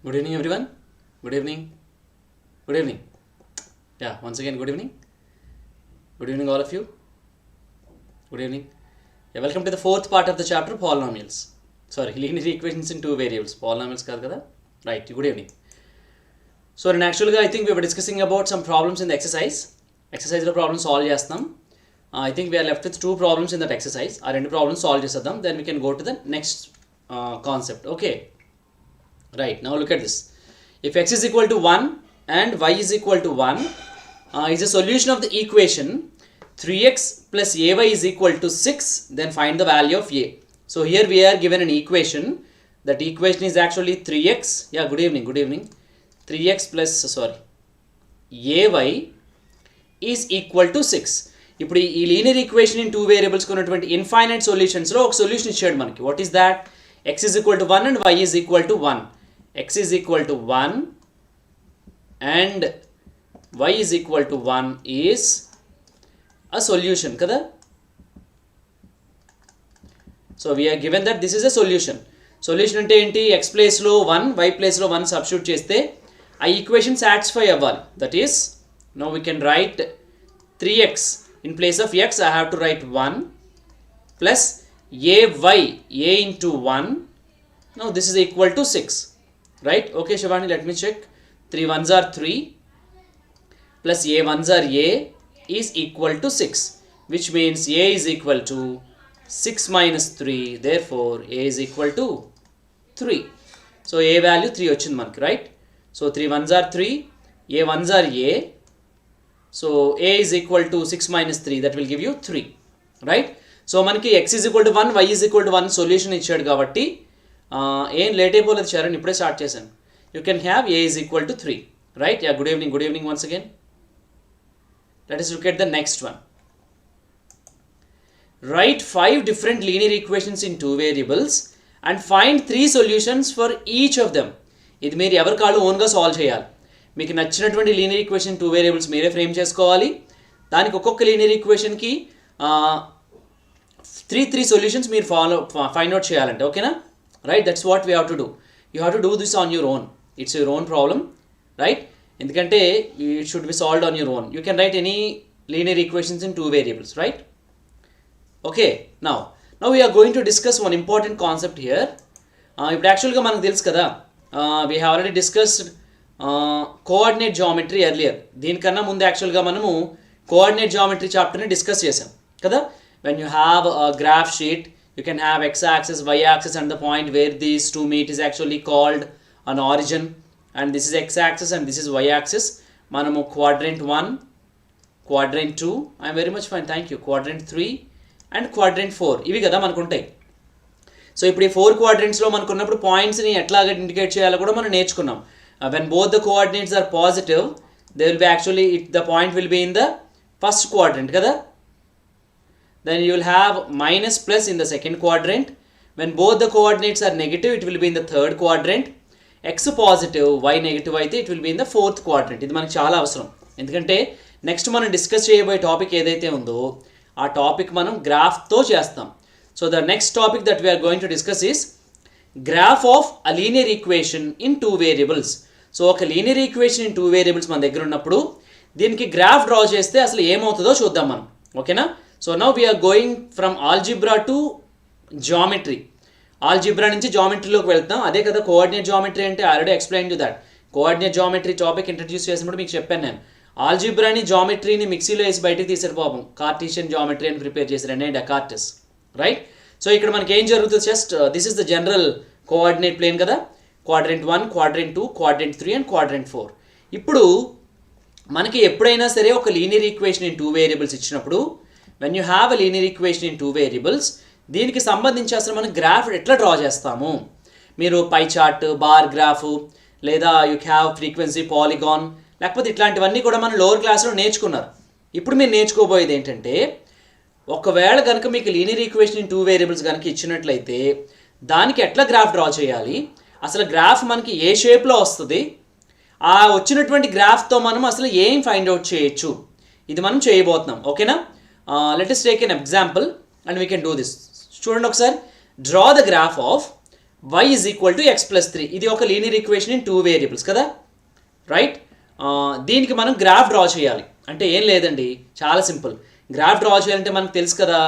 Good evening, everyone. Good evening. Good evening. Yeah, once again, good evening. Good evening, all of you. Good evening. Yeah, welcome to the fourth part of the chapter, polynomials. Sorry, linear equations in two variables. Polynomials kaadu kada. Right, good evening. So, in actually, I think we were discussing about some problems in the exercise. Exercise problem solve chestam. I think we are left with two problems in that exercise. Are two problems solve chesadam. Then we can go to the next concept. Okay. Right, now look at this. If x is equal to 1 and y is equal to 1 is a solution of the equation 3x plus ay is equal to 6, then find the value of a. So here we are given an equation. That equation is actually 3x. Yeah, good evening, good evening. 3x plus, ay is equal to 6. ఇప్పుడు ఈ linear equation in two variables ఉన్నటువంటి infinite సొల్యూషన్స్లో ఒక solution ఇచ్చాడు మనకి. What is that? x is equal to 1 and y is equal to 1. x is equal to 1 and y is equal to 1 is a solution kada. So we are given that this is a solution. Solution ante enti? X place lo 1, y place lo 1 substitute cheste a equation satisfy avvali. That is, now we can write 3x in place of x. I have to write 1 plus ay, a into 1. Now this is equal to 6. Right? Okay, Shivani, let me check. 3 ones are 3 plus a ones are a is equal to 6, which means a is equal to 6 minus 3. Therefore, a is equal to 3. So a value 3 ochindi manaki, right? So 3 ones are 3, a ones are a. So a is equal to 6 minus 3. That will give you 3. Right? So మనకి x is equal to 1, y is equal to 1 solution ఇచ్చాడు కాబట్టి ఏం late అయిపోలేదు చరణ్, ఇప్పుడే start చేశాను. You can have a is equal to 3. Right? Yeah, good evening once again. Let us look at the next one. Write 5 different linear equations in two variables and find 3 solutions for each of them. ఇది మీరు ఎవరి కాళ్ళు ఓన్గా solve చేయాలి. మీకు నచ్చినటువంటి linear equation two variables మీరే frame చేసుకోవాలి. దానికి ఒక్కొక్క లీనియర్ ఈక్వేషన్కి 3 సొల్యూషన్స్ మీరు ఫైండ్ అవుట్ చేయాలంటే, ఓకేనా? Right, that's what we have to do. You have to do this on your own. It's your own problem, right? ఎందుకంటే it should be solved on your own. You can write any linear equations in two variables, right? Okay, now we are going to discuss one important concept here. ఇప్పుడు యాక్చువల్గా మనకు తెలుసు కదా, we have already discussed coordinate geometry earlier. దీనికన్నా ముందు యాక్చువల్గా మనము coordinate geometry చాప్టర్ని discuss చేసాం కదా. When you have a graph sheet, you can have x-axis, y-axis, and the point where these two meet is actually called an origin. And this is x-axis and this is y-axis. Manamu quadrant 1, quadrant 2, I am very much fine, thank you, quadrant 3 and quadrant 4. ఇవి కదా మనకు ఉంటాయి. So ఇప్పుడు ఈ 4 quadrantsలో మనకు ఉన్నప్పుడు పాయింట్స్ని ఎట్లాగా ఇండికేట్ చేయాలో కూడా మనం నేర్చుకున్నాం. When both the coordinates are positive, they will be actually, the point will be in the first quadrant కదా. Then you will have minus plus in the second quadrant. When both the coordinates are negative, it will be in the third quadrant. X positive, y negative అయితే it will be in the fourth quadrant. ఇది మనకు చాలా అవసరం, ఎందుకంటే next మనం discuss చేయబోయే topic ఏదైతే ఉందో ఆ టాపిక్ మనం గ్రాఫ్తో చేస్తాం. So the next topic that we are going to discuss is graph of a linear equation in two variables. So ఒక linear equation in two variables మన దగ్గర ఉన్నప్పుడు దీనికి గ్రాఫ్ డ్రా చేస్తే అసలు ఏమవుతుందో చూద్దాం మనం, ఓకేనా? So now we are going from algebra to geometry. Algebra నుంచి జామెట్రీలోకి వెళ్తాం. అదే కదా కోఆర్డినేట్ జామెట్రీ అంటే. Already explain to that. Coordinate geometry topic introduce చేసినప్పుడు మీకు చెప్పాను నేను. ఆల్జిబ్రాని జామెట్రీని మిక్సీలో వేసి బయటకు తీసారు పాపం. కార్టీషియన్ జామెట్రీ అని ప్రిపేర్ చేశారు రెనే డెకార్టస్, రైట్? సో ఇక్కడ మనకి ఏం జరుగుతుంది? Just this is the general coordinate plane కదా. Quadrant 1, quadrant 2, quadrant 3 and quadrant 4. ఇప్పుడు మనకి ఎప్పుడైనా సరే ఒక linear equation in two variables ఇచ్చినప్పుడు, when you have a linear equation in two variables, దీనికి సంబంధించి అసలు మనం గ్రాఫ్ ఎట్లా డ్రా చేస్తాము? మీరు పై చార్ట్, బార్ గ్రాఫ్, లేదా యూ హ్యావ్ ఫ్రీక్వెన్సీ పాలిగాన్, లేకపోతే ఇట్లాంటివన్నీ కూడా మనం లోవర్ క్లాస్లో నేర్చుకున్నారు. ఇప్పుడు మీరు నేర్చుకోబోయేది ఏంటంటే, ఒకవేళ కనుక మీకు linear equation in two variables కనుక ఇచ్చినట్లయితే దానికి ఎట్లా గ్రాఫ్ డ్రా చేయాలి, అసలు గ్రాఫ్ మనకి ఏ షేప్లో వస్తుంది, ఆ వచ్చినటువంటి గ్రాఫ్తో మనం అసలు ఏం ఫైండ్ అవుట్ చేయొచ్చు, ఇది మనం చేయబోతున్నాం, ఓకేనా? Let us take an example and we can do this. చూడండి ఒకసారి. Draw the graph of y is equal to X plus 3. ఇది ఒక లీనియర్ ఈక్వేషన్ ఇన్ 2 వేరియబుల్స్ కదా, రైట్. దీనికి మనం గ్రాఫ్ డ్రా చేయాలి. అంటే ఏం లేదండి, చాలా సింపుల్. గ్రాఫ్ డ్రా చేయాలంటే మనకు తెలుసు కదా,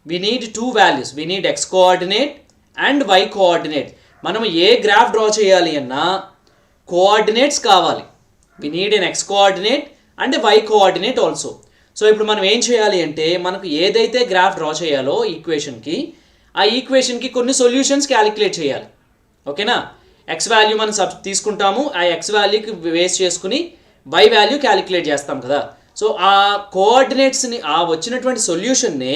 we need 2 values. We need X coordinate and Y coordinate. మనం ఏ గ్రాఫ్ డ్రా చేయాలి అన్నా కోఆర్డినేట్స్ కావాలి. We need an X coordinate and Y coordinate also. So ఇప్పుడు మనం ఏం చేయాలి అంటే, మనకు ఏదైతే గ్రాఫ్ డ్రా చేయాలో ఈక్వేషన్కి, ఆ ఈక్వేషన్కి కొన్ని సొల్యూషన్స్ క్యాలిక్యులేట్ చేయాలి. ఓకేనా. ఎక్స్ వాల్యూ మనం తీసుకుంటాము, ఆ ఎక్స్ వాల్యూకి బేస్ చేసుకుని వై వాల్యూ క్యాలిక్యులేట్ చేస్తాం కదా. సో ఆ కోఆర్డినేట్స్ని, ఆ వచ్చినటువంటి సొల్యూషన్నే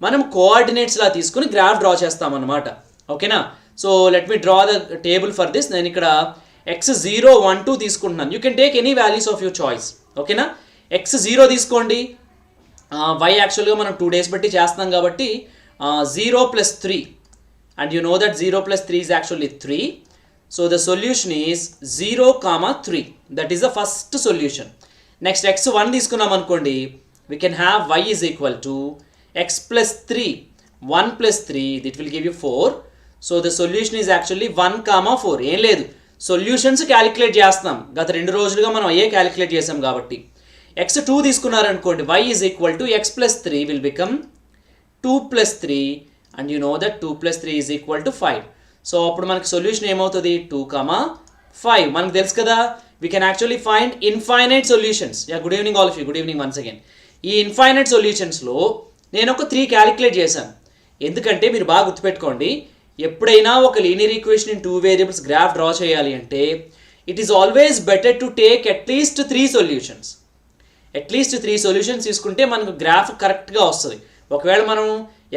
మనం కోఆర్డినేట్స్లా తీసుకుని గ్రాఫ్ డ్రా చేస్తాం అన్నమాట. ఓకేనా. So let me draw the table for this. నేను ఇక్కడ ఎక్స్ 0, 1, 2 తీసుకుంటున్నాను. You can take any values of your choice. ఓకేనా. ఎక్స్ 0 తీసుకోండి, వై యాక్చువల్గా మనం 2 days బట్టి చేస్తాం కాబట్టి 0 + 3, and you know that 0 + 3 is actually 3. So the solution is 0, 3. That is the first solution. Next x1 తీసుకున్నాం అనుకోండి, we can have y is equal to x plus 3. 1 plus 3, that will give you 4. So the solution is actually 1, 4. ఏం లేదు, solutions calculate చేస్తున్నాం. గత 2 రోజులుగా మనం అయ్యే calculate చేసాం కాబట్టి. x2 తీసుకున్నారనుకోండి, y is equal to x plus 3 will become 2 plus 3, and you know that 2 plus 3 is equal to 5. So అప్పుడు మనకి సొల్యూషన్ ఏమవుతుంది, 2, 5. మనకు తెలుసు కదా, we can actually find infinite solutions. Good evening all of you, good evening once again. ఈ infinite సొల్యూషన్స్లో నేను ఒక 3 calculate చేశాను. ఎందుకంటే మీరు బాగా గుర్తుపెట్టుకోండి, ఎప్పుడైనా ఒక linear equation in 2 variables graph draw చేయాలి అంటే it is always better to take at least 3 solutions. At least 3 solutions తీసుకుంటే మనకు గ్రాఫ్ కరెక్ట్గా వస్తుంది. ఒకవేళ మనం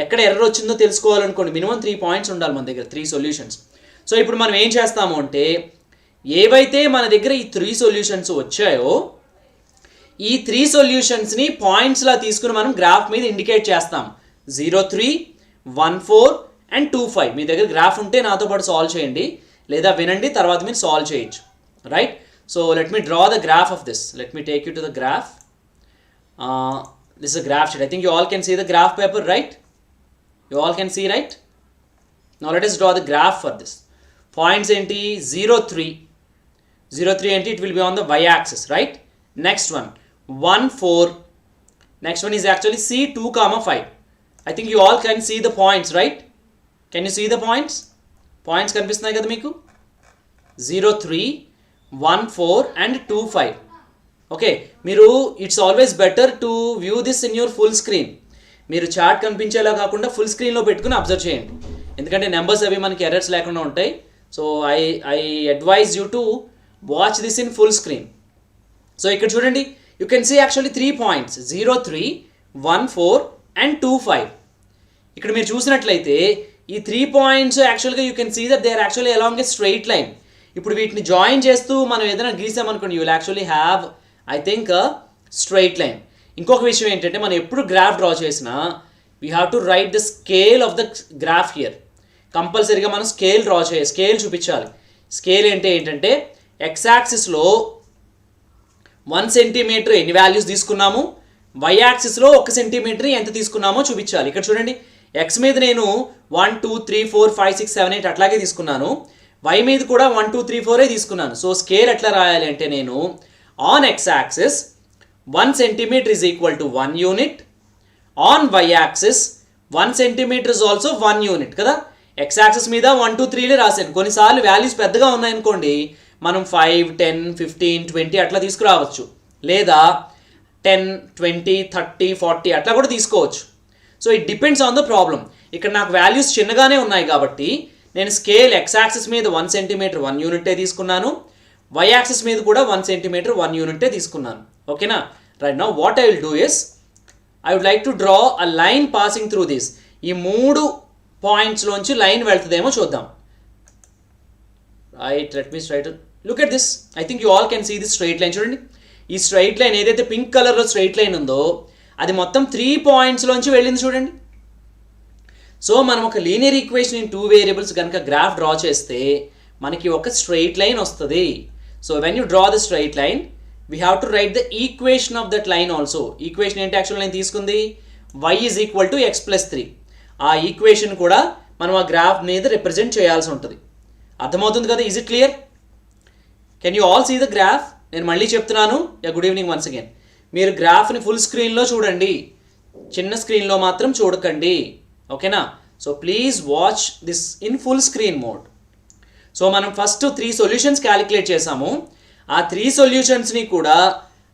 ఎక్కడ ఎర్రర్ వచ్చిందో తెలుసుకోవాలనుకోండి, మినిమం 3 పాయింట్స్ ఉండాలి మన దగ్గర, 3 సొల్యూషన్స్. సో ఇప్పుడు మనం ఏం చేస్తాము అంటే, ఏవైతే మన దగ్గర ఈ 3 సొల్యూషన్స్ వచ్చాయో ఈ 3 సొల్యూషన్స్ని పాయింట్స్లా తీసుకుని మనం గ్రాఫ్ మీద ఇండికేట్ చేస్తాం. 0, 3, 1, 4 అండ్ 2, 5. మీ దగ్గర గ్రాఫ్ ఉంటే నాతో పాటు సాల్వ్ చేయండి, లేదా వినండి తర్వాత మీరు సాల్వ్ చేయొచ్చు, right. So let me draw the graph of this. Let me take you to the graph. This is a graph sheet. I think you all can see the graph paper, right? You all can see, right? Now let us draw the graph for this. Points enti 0, 3. 0, 3 enti it will be on the y-axis, right? Next one 1, 4. Next one is actually C 2, 5. I think you all can see the points, right? Can you see the points? Points కనిపిస్తున్నాయి కదా మీకు. 0, 3, 1, 4 and 2, 5. Okay, మీరు it's always better to view this in your full screen. మీరు chart కనిపించేలా కాకుండా full స్క్రీన్లో పెట్టుకుని observe చేయండి, ఎందుకంటే నెంబర్స్ అవి మనకి ఎర్రర్స్ లేకుండా ఉంటాయి. So I advise you to watch this in full screen. So ఇక్కడ చూడండి, you can see actually 3 points, 0, 3, 1, 4 and 2, 5. ఇక్కడ మీరు చూసినట్లయితే ఈ 3 పాయింట్స్ యాక్చువల్గా you can see that they are actually along a straight line. ఇప్పుడు వీటిని జాయిన్ చేస్తూ మనం ఏదైనా గీసామనుకోండి, you will actually have I think straight line. ఇంకొక విషయం ఏంటంటే, మనం ఎప్పుడు గ్రాఫ్ డ్రా చేసినా we have to right the scale of the graph here. కంపల్సరీగా మనం స్కేల్ చూపించాలి. స్కేల్ ఏంటంటే ఎక్స్ యాక్సిస్లో 1 సెంటీమీటర్ ఎన్ని వాల్యూస్ తీసుకున్నాము, వై యాక్సిస్లో 1 సెంటీమీటర్ ఎంత తీసుకున్నామో చూపించాలి. ఇక్కడ చూడండి, ఎక్స్ మీద నేను 1, 2, 3, 4, 5, 6, 7, 8 అట్లాగే తీసుకున్నాను. వై మీద కూడా 1, 2, 3, 4 తీసుకున్నాను. సో స్కేల్ ఎట్లా రాయాలి అంటే, నేను on x-axis 1 centimeter is equal to 1 unit. On y-axis 1 centimeter is also 1 unit కదా. x-axis మీద 1, 2, 3 రాశాను. కొన్నిసార్లు వాల్యూస్ పెద్దగా ఉన్నాయనుకోండి, మనం 5, 10, 15, 20 అట్లా తీసుకురావచ్చు, లేదా 10, 20, 30, 40 అట్లా కూడా తీసుకోవచ్చు. So it depends on the problem. ఇక్కడ నాకు వాల్యూస్ చిన్నగానే ఉన్నాయి కాబట్టి నేను స్కేల్ x-axis మీద 1 centimeter 1 యూనిటే తీసుకున్నాను, y axis మీద కూడా 1 centimeter 1 యూనిటే తీసుకున్నాను. ఓకేనా. Right now what I will do is, I would like to draw a line passing through this. ఈ 3 పాయింట్స్లోంచి లైన్ వెళ్తుందేమో చూద్దాం. Right, let me straight look at this. I think you all can see this straight line. చూడండి, ఈ straight line ఏదైతే pink కలర్లో straight line ఉందో అది మొత్తం 3 పాయింట్స్లోంచి వెళ్ళింది చూడండి. సో మనం ఒక లీనియర్ ఈక్వేషన్ ఇన్ 2 వేరియబుల్స్ కనుక గ్రాఫ్ డ్రా చేస్తే మనకి ఒక స్ట్రైట్ లైన్ వస్తుంది. So when you draw the straight line, we have to write the equation of that line also. Equation ఏంటి యాక్చువల్ నేను తీసుకుంది, y is equal to x plus 3. ఆ equation కూడా మనం ఆ గ్రాఫ్ మీద రిప్రజెంట్ చేయాల్సి ఉంటుంది. అర్థమవుతుంది కదా? Is it clear? Can you all see the graph? నేను మళ్ళీ చెప్తున్నాను. Good evening once again. మీరు గ్రాఫ్ని ఫుల్ స్క్రీన్లో చూడండి, చిన్న స్క్రీన్లో మాత్రం చూడకండి. ఓకేనా? So please watch this in full screen mode. So మనం ఫస్ట్ 3 సొల్యూషన్స్ క్యాలిక్యులేట్ చేసాము. ఆ 3 సొల్యూషన్స్ని కూడా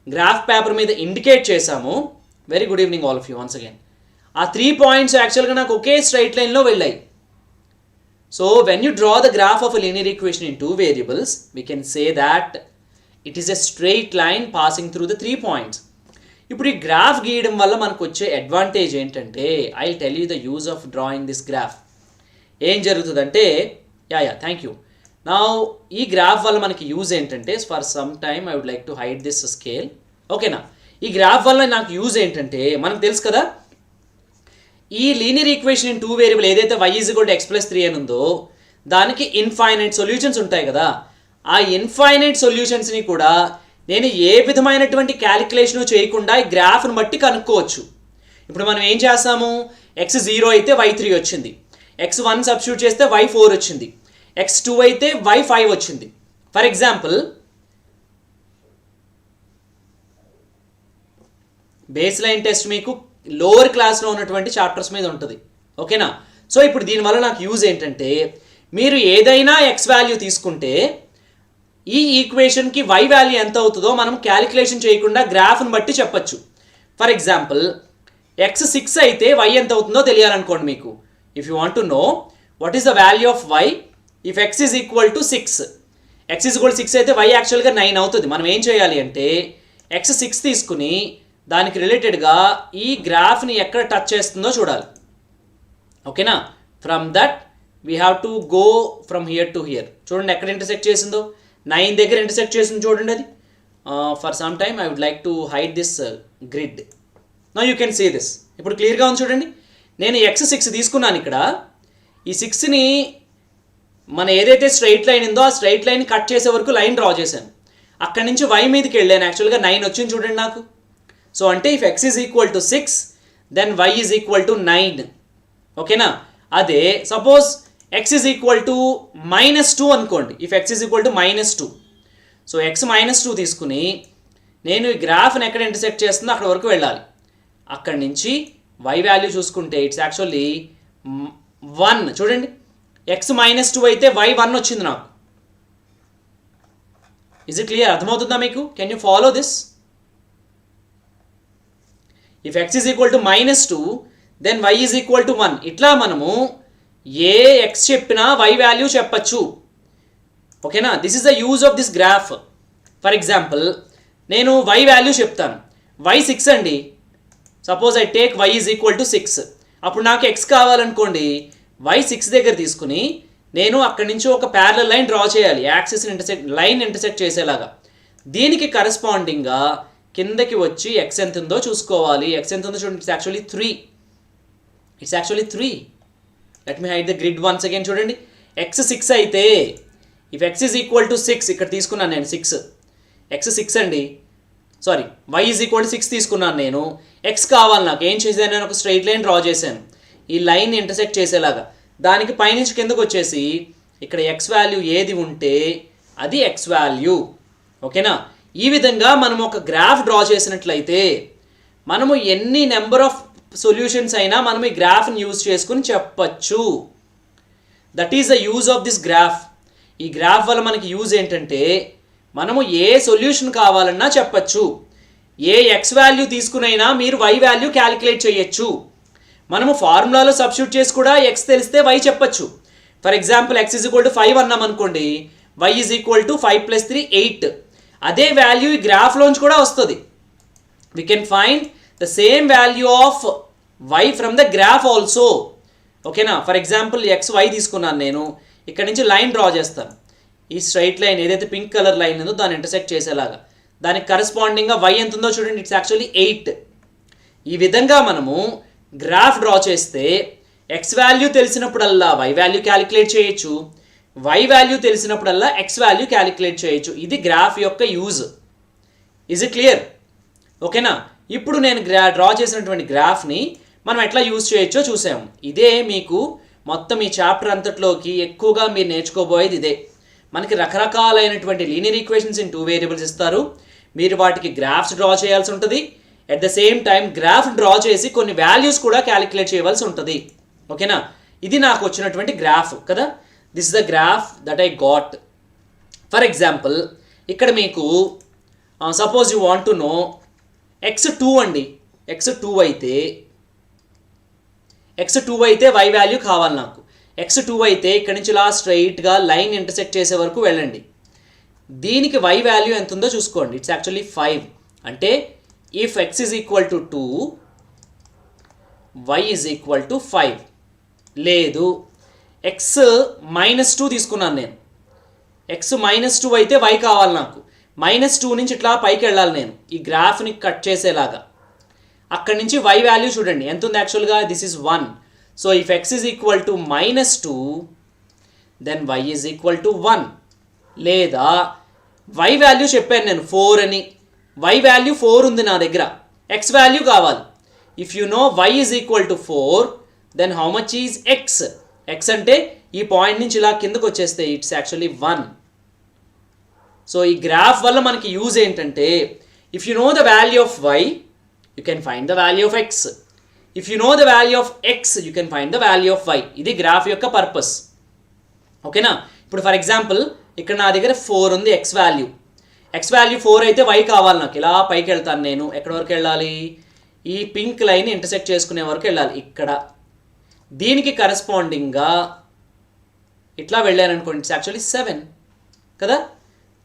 గ్రాఫ్ పేపర్ మీద ఇండికేట్ చేసాము. Very good evening all of you once again. ఆ 3 పాయింట్స్ యాక్చువల్గా నాకు ఒకే స్ట్రైట్ లైన్లో వెళ్ళాయి. So when you draw the graph of a linear equation in 2 variables, we can say that it is a straight line passing through the 3 points. ఇప్పుడు ఈ graph గీయడం వల్ల మనకు వచ్చే అడ్వాంటేజ్ ఏంటంటే, I tell you the use of drawing this graph. ఏం జరుగుతుందంటే, thank you. నా ఈ గ్రాఫ్ వల్ల మనకి యూజ్ ఏంటంటే, for some time I would like to hide this scale. ఓకేనా? ఈ గ్రాఫ్ వల్ల నాకు యూజ్ ఏంటంటే, మనకు తెలుసు కదా, ఈ లీనియర్ ఈక్వేషన్ ఇన్ 2 వేరియబుల్ ఏదైతే y = x+3 అని ఉందో దానికి ఇన్ఫైనైట్ సొల్యూషన్స్ ఉంటాయి కదా. ఆ ఇన్ఫైనైట్ సొల్యూషన్స్ని కూడా నేను ఏ విధమైనటువంటి క్యాలిక్యులేషన్ చేయకుండా ఈ గ్రాఫ్ను బట్టి కనుక్కోవచ్చు. ఇప్పుడు మనం ఏం చేస్తాము, x0 అయితే y3 వచ్చింది, x1 సబ్స్టిట్యూట్ చేస్తే y4 వచ్చింది, x2 అయితే y5 వచ్చింది. For example, base line test మీకు లోవర్ క్లాస్లో ఉన్నటువంటి చాప్టర్స్ మీద ఉంటుంది. ఓకేనా? సో ఇప్పుడు దీనివల్ల నాకు యూజ్ ఏంటంటే, మీరు ఏదైనా x వాల్యూ తీసుకుంటే ఈ ఈక్వేషన్కి y వాల్యూ ఎంత అవుతుందో మనం క్యాలిక్యులేషన్ చేయకుండా గ్రాఫ్ను బట్టి చెప్పచ్చు. ఫర్ ఎగ్జాంపుల్, x6 అయితే y ఎంత అవుతుందో తెలియాలనుకోండి మీకు. If you want to know what is the value of y if x is equal to 6, x is equal to 6 అయితే y యాక్చువల్గా 9 అవుతుంది. మనం ఏం చేయాలి అంటే, x6 తీసుకుని దానికి రిలేటెడ్గా ఈ గ్రాఫ్ని ఎక్కడ టచ్ చేస్తుందో చూడాలి. ఓకేనా? From that we have to go from here to hear. చూడండి ఎక్కడ ఇంటర్సెక్ట్ చేసిందో, 9 దగ్గర ఇంటర్సెక్ట్ చేసింది చూడండి అది. For some time I would like to hide this grid. Now you can see this. ఇప్పుడు క్లియర్గా ఉంది చూడండి. నేను x6 తీసుకున్నాను. ఇక్కడ ఈ 6ని మన ఏదైతే స్ట్రైట్ లైన్ ఉందో ఆ స్ట్రైట్ లైన్ కట్ చేసే వరకు లైన్ డ్రా చేశాను. అక్కడి నుంచి y మీదకి వెళ్ళాను. యాక్చువల్గా 9 వచ్చింది చూడండి నాకు. సో అంటే if x is equal to 6 then y is equal to 9. ఓకేనా? అదే suppose x is equal to -2 అనుకోండి. If x is equal to -2, so x -2 తీసుకుని నేను ఈ గ్రాఫ్ని ఎక్కడ ఇంటర్సెక్ట్ చేస్తుందో అక్కడ వరకు వెళ్ళాలి. అక్కడి నుంచి y వాల్యూ చూసుకుంటే ఇట్స్ యాక్చువల్లీ 1. చూడండి, x -2 అయితే y 1 వచ్చింది నాకు. Is it clear? అర్థమవుతుందా మీకు? Can you follow this? If x is equal to -2 then y is equal to 1. ఇట్లా మనము ఏ x చెప్పినా y వాల్యూ చెప్పచ్చు. ఓకేనా? This is the use of this graph. For example, నేను y వాల్యూ చెప్తాను. y 6 అండి. Suppose I take y is equal to 6. అప్పుడు నాకు x కావాలనుకోండి, y 6 దగ్గర తీసుకుని నేను అక్కడి నుంచి ఒక ప్యారలల్ లైన్ డ్రా చేయాలి, యాక్సిస్ లైన్ ఇంటర్సెక్ట్ చేసేలాగా. దీనికి కరెస్పాండింగ్గా కిందకి వచ్చి x ఎంత ఉందో చూసుకోవాలి. x ఎంత ఉందో చూడండి, it's actually 3. It's actually 3. Let me hide the grid once again. చూడండి, x 6 అయితే if x is equal to 6, ఇక్కడ తీసుకున్నాను నేను 6, x 6 అండి. Sorry, y is equal to 6 తీసుకున్నాను నేను. x కావాలి నాకు. ఏం చేశాను, నేను ఒక స్ట్రైట్ లైన్ డ్రా చేశాను ఈ లైన్ ఇంటర్సెక్ట్ చేసేలాగా. దానికి పైనుంచి కిందకు వచ్చేసి ఇక్కడ x వాల్యూ ఏది ఉంటే అది x వాల్యూ. ఓకేనా? ఈ విధంగా మనం ఒక గ్రాఫ్ డ్రా చేసినట్లయితే మనము ఎన్ని నెంబర్ ఆఫ్ సొల్యూషన్స్ అయినా మనం ఈ గ్రాఫ్ని యూజ్ చేసుకుని చెప్పచ్చు. That is the use of this graph. ఈ గ్రాఫ్ వల్ల మనకి యూజ్ ఏంటంటే, మనము ఏ సొల్యూషన్ కావాలన్నా చెప్పచ్చు. ఏ x వాల్యూ తీసుకునైనా మీరు y వాల్యూ క్యాలిక్యులేట్ చేయొచ్చు. మనము ఫార్ములాలో సబ్స్టిట్యూట్ చేసి కూడా x తెలిస్తే y చెప్పచ్చు. For example, x is equal to 5 అన్నాం అనుకోండి, y is equal to 5 + 3 8. అదే వాల్యూ ఈ గ్రాఫ్లోంచి కూడా వస్తుంది. We can find the same value of y from the graph also. ఓకేనా? ఫర్ ఎగ్జాంపుల్, xy తీసుకున్నాను నేను. ఇక్కడ నుంచి లైన్ డ్రా చేస్తాను. ఈ స్ట్రైట్ లైన్ ఏదైతే పింక్ కలర్ లైన్ ఉందో దాన్ని ఇంటర్సెక్ట్ చేసేలాగా. దానికి కరెస్పాండింగ్గా y ఎంత ఉందో చూడండి, ఇట్స్ యాక్చువల్లీ 8. ఈ విధంగా మనము గ్రాఫ్ డ్రా చేస్తే x వాల్యూ తెలిసినప్పుడల్లా y వాల్యూ క్యాలిక్యులేట్ చేయొచ్చు, y వాల్యూ తెలిసినప్పుడల్లా x వాల్యూ క్యాలిక్యులేట్ చేయొచ్చు. ఇది గ్రాఫ్ యొక్క యూజ్. Is it clear? ఓకేనా? ఇప్పుడు నేను డ్రా చేసినటువంటి గ్రాఫ్ని మనం ఎట్లా యూజ్ చేయొచ్చో చూసాము. ఇదే మీకు మొత్తం ఈ చాప్టర్ అంతట్లోకి ఎక్కువగా మీరు నేర్చుకోబోయేది ఇదే. మనకి రకరకాలైనటువంటి లీనియర్ ఈక్వేషన్స్ ఇన్ 2 వేరియబుల్స్ ఇస్తారు. మీరు వాటికి గ్రాఫ్స్ డ్రా చేయాల్సి ఉంటుంది. At the same time graph draw చేసి కొన్ని వాల్యూస్ కూడా క్యాలిక్యులేట్ చేయవలసి ఉంటుంది. ఓకేనా, ఇది నాకు వచ్చినటువంటి గ్రాఫ్ కదా. This is the graph that I got. For example ఇక్కడ మీకు suppose you want to know x2 అండి. x2 అయితే y వాల్యూ కావాలి నాకు. x2 అయితే ఇక్కడ నుంచి ఇలా స్ట్రైట్గా లైన్ ఇంటర్సెక్ట్ చేసే వరకు వెళ్ళండి. దీనికి y వాల్యూ ఎంత ఉందో చూసుకోండి. It's actually 5. అంటే if x is equal to 2, y is equal to 5. లేదు, x -2 తీసుకున్నాను నేను. x -2 అయితే y కావాలి నాకు. -2 నుంచి ఇట్లా పైకి వెళ్ళాలి నేను ఈ గ్రాఫ్ని కట్ చేసేలాగా. అక్కడి నుంచి y వాల్యూ చూడండి ఎంత ఉంది యాక్చువల్గా. This is 1. So if x is equal to -2, then y is equal to 1. లేదా y వాల్యూ చెప్పాను నేను 4 అని. y వాల్యూ 4 ఉంది నా దగ్గర, x వాల్యూ కావాలి. If you know y is equal to 4, then how much is x? x అంటే ఈ పాయింట్ నుంచి ఇలా కిందకు వచ్చేస్తే ఇట్స్ యాక్చువల్లీ 1. సో ఈ గ్రాఫ్ వల్ల మనకి యూజ్ ఏంటంటే, if you know the value of y, you can find the value of x. If you know the value of x, you can find the value of y. ఇది graph యొక్క purpose. ఓకేనా, ఇప్పుడు for example ఇక్కడ నా దగ్గర 4 ఉంది x value. x value 4 అయితే y కావాలి నాకు. ఇలా పైకి వెళ్తాను నేను. ఎక్కడి వరకు వెళ్ళాలి? ఈ పింక్ లైన్ ఇంటర్సెక్ట్ చేసుకునే వరకు వెళ్ళాలి ఇక్కడ. దీనికి కరస్పాండింగ్గా ఇట్లా వెళ్ళాను అనుకోండి. ఇట్స్ యాక్చువల్లీ 7 కదా.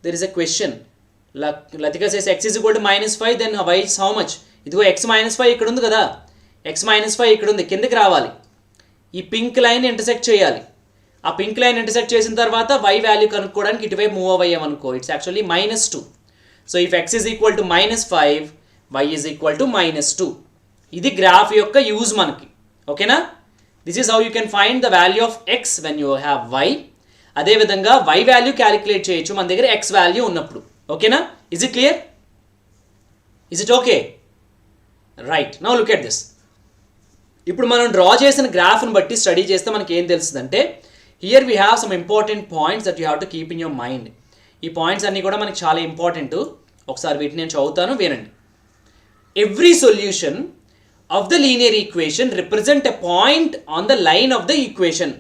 There is a question. Latika says x is equal to -5, then y is how much? ఇదిగో x -5 ఇక్కడ ఉంది కదా. x -5 ఇక్కడ ఉంది. కిందకి రావాలి, ఈ పింక్ లైన్ ఇంటర్సెక్ట్ చేయాలి. ఆ పింక్ లైన్ ఇంటర్సెక్ట్ చేసిన తర్వాత y వాల్యూ కనుక్కోవడానికి ఇటువైపు మూవ్ అయ్యామనుకో. It's actually -2. So if x is equal to -5, y is equal to -2. ఇది గ్రాఫ్ యొక్క యూజ్ మనకి. ఓకేనా, this is how you can find the value of x when you have y. అదేవిధంగా y value calculate చేయొచ్చు మన దగ్గర x value ఉన్నప్పుడు. ఓకేనా, is it clear? Is it okay? Right, now look at this. ఇప్పుడు మనం డ్రా చేసిన గ్రాఫ్ని బట్టి స్టడీ చేస్తే మనకి ఏం తెలుస్తుందంటే, here we have some important points that you have to keep in your mind. ఈ పాయింట్స్ అన్నీ కూడా మనకి చాలా ఇంపార్టెంట్. ఒకసారి వీటిని నేను చదువుతాను, వినండి. Every solution of the linear equation represent a point on the line of the equation.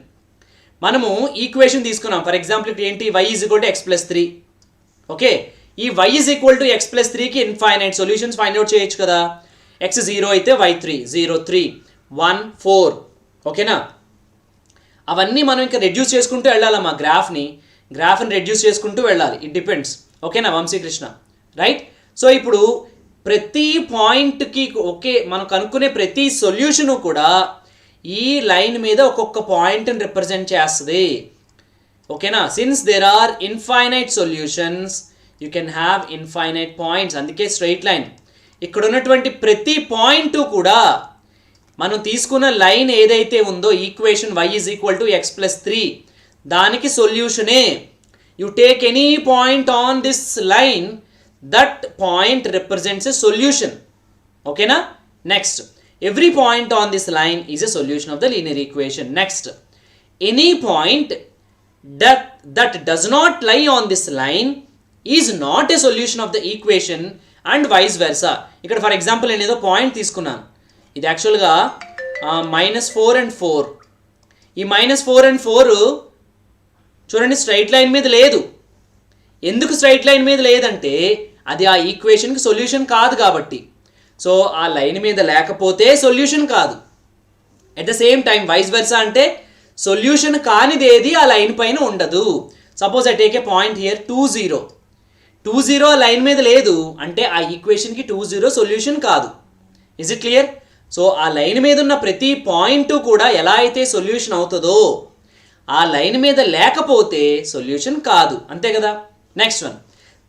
మనము ఈక్వేషన్ తీసుకున్నాం. ఫర్ ఎగ్జాంపుల్ ఇక్కడ ఏంటి? y is equal to x plus 3. Okay, ఈ y is equal to x plus 3కి infinite solutions find out చేయొచ్చు కదా. x 0 అయితే y 3, 0 3 1 4. ఓకేనా, అవన్నీ మనం ఇంకా రెడ్యూస్ చేసుకుంటూ వెళ్ళాలమ్మా. గ్రాఫ్ని రెడ్యూస్ చేసుకుంటూ వెళ్ళాలి. It depends. ఓకేనా వంశీకృష్ణ, రైట్? సో ఇప్పుడు ప్రతి పాయింట్కి మనం కనుక్కునే ప్రతి సొల్యూషను కూడా ఈ లైన్ మీద ఒక్కొక్క పాయింట్ని రిప్రజెంట్ చేస్తుంది. ఓకేనా, since there are infinite solutions you can have infinite points. అందుకే స్ట్రైట్ లైన్. ఇక్కడ ఉన్నటువంటి ప్రతి పాయింట్ కూడా మనం తీసుకున్న లైన్ ఏదైతే ఉందో equation y is equal to x plus 3 దానికి సొల్యూషనే. You take any point on this line, that point represents a solution. ఓకేనా, next, every point on this line is a solution of the linear equation. Next, any point that does not lie on this line is not a solution of the equation and vice versa. ఇక్కడ for example నేను ఏదో point తీసుకున్నాను. ఇది యాక్చువల్గా -4 and 4. ఈ -4 and 4 చూడండి straight line మీద లేదు. ఎందుకు స్ట్రైట్ లైన్ మీద లేదంటే అది ఆ ఈక్వేషన్కి సొల్యూషన్ కాదు కాబట్టి. సో ఆ లైన్ మీద లేకపోతే సొల్యూషన్ కాదు. At the same time vice versa అంటే సొల్యూషన్ కానిది ఏది ఆ లైన్ పైన ఉండదు. Suppose I take a point here 2 0. 2 0 ఆ లైన్ మీద లేదు అంటే ఆ ఈక్వేషన్కి 2 0 సొల్యూషన్ కాదు. Is it clear? సో ఆ లైన్ మీద ఉన్న ప్రతి పాయింట్ కూడా ఎలా అయితే సొల్యూషన్ అవుతుందో ఆ లైన్ మీద లేకపోతే సొల్యూషన్ కాదు. అంతే కదా. Next one,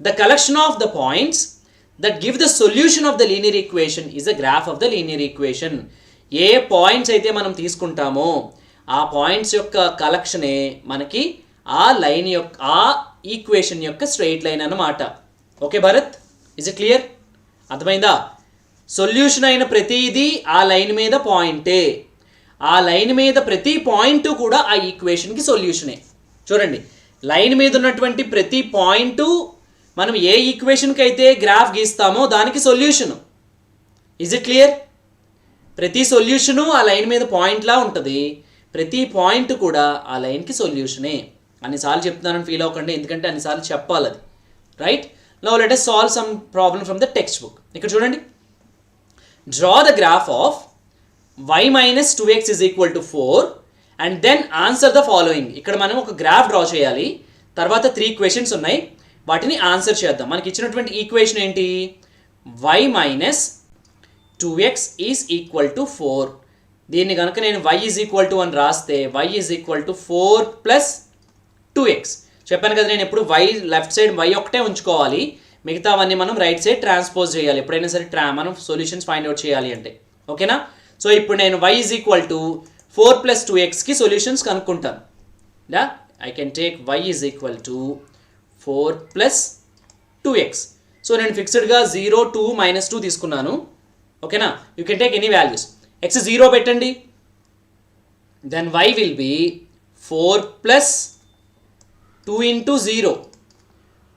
the collection of the points that give the solution of the linear equation is a graph of the linear equation. A points అయితే మనం తీసుకుంటామో ఆ పాయింట్స్ యొక్క కలెక్షనే మనకి ఆ లైన్ యొక్క ఆ ఈక్వేషన్ యొక్క స్ట్రెయిట్ లైన్ అన్నమాట. Okay Bharat, is it clear? అర్థమైందా? సొల్యూషన్ అయిన ప్రతిదీ ఆ లైన్ మీద పాయింటే. ఆ లైన్ మీద ప్రతి పాయింట్ కూడా ఆ ఈక్వేషన్కి సొల్యూషనే. చూడండి, లైన్ మీద ఉన్నటువంటి ప్రతి పాయింట్ మనం ఏ ఈక్వేషన్కి అయితే గ్రాఫ్ గీస్తామో దానికి సొల్యూషను. Is it clear? ప్రతి సొల్యూషను ఆ లైన్ మీద పాయింట్లా ఉంటుంది, ప్రతి పాయింట్ కూడా ఆ లైన్కి సొల్యూషనే. అన్నిసార్లు చెప్తున్నానని ఫీల్ అవ్వకండి, ఎందుకంటే అన్నిసార్లు చెప్పాలి అది. Right? Now let us solve some problem from the text book. ఇక్కడ చూడండి, draw the graph of y minus 2x is equal to 4 and then answer the following. ఇక్కడ మనం ఒక గ్రాఫ్ డ్రా చేయాలి, తర్వాత 3 క్వశ్చన్స్ ఉన్నాయి, వాటిని ఆన్సర్ చేద్దాం. మనకి ఇచ్చినటువంటి ఈక్వేషన్ ఏంటి? y minus 2x is equal to 4. దీన్ని కనుక నేను y is equal to అని రాస్తే y is equal to 4 plus 2x. చెప్పాను కదా నేను ఎప్పుడు y లెఫ్ట్ సైడ్ y ఒకటే ఉంచుకోవాలి, మిగతావన్నీ మనం రైట్ సైడ్ ట్రాన్స్పోజ్ చేయాలి ఎప్పుడైనా సరే మనం సొల్యూషన్స్ ఫైండ్ అవుట్ చేయాలి అంటే. ఓకేనా? సో ఇప్పుడు నేను y is equal to 4 plus 2xకి సొల్యూషన్స్ కనుక్కుంటాను. I can take y is equal to 4 plus 2x. So నేను ఫిక్స్డ్గా 0, 2, -2 తీసుకున్నాను. ఓకేనా? You can take any values. x 0 పెట్టండి, then y will be 4 plus 2 into 0.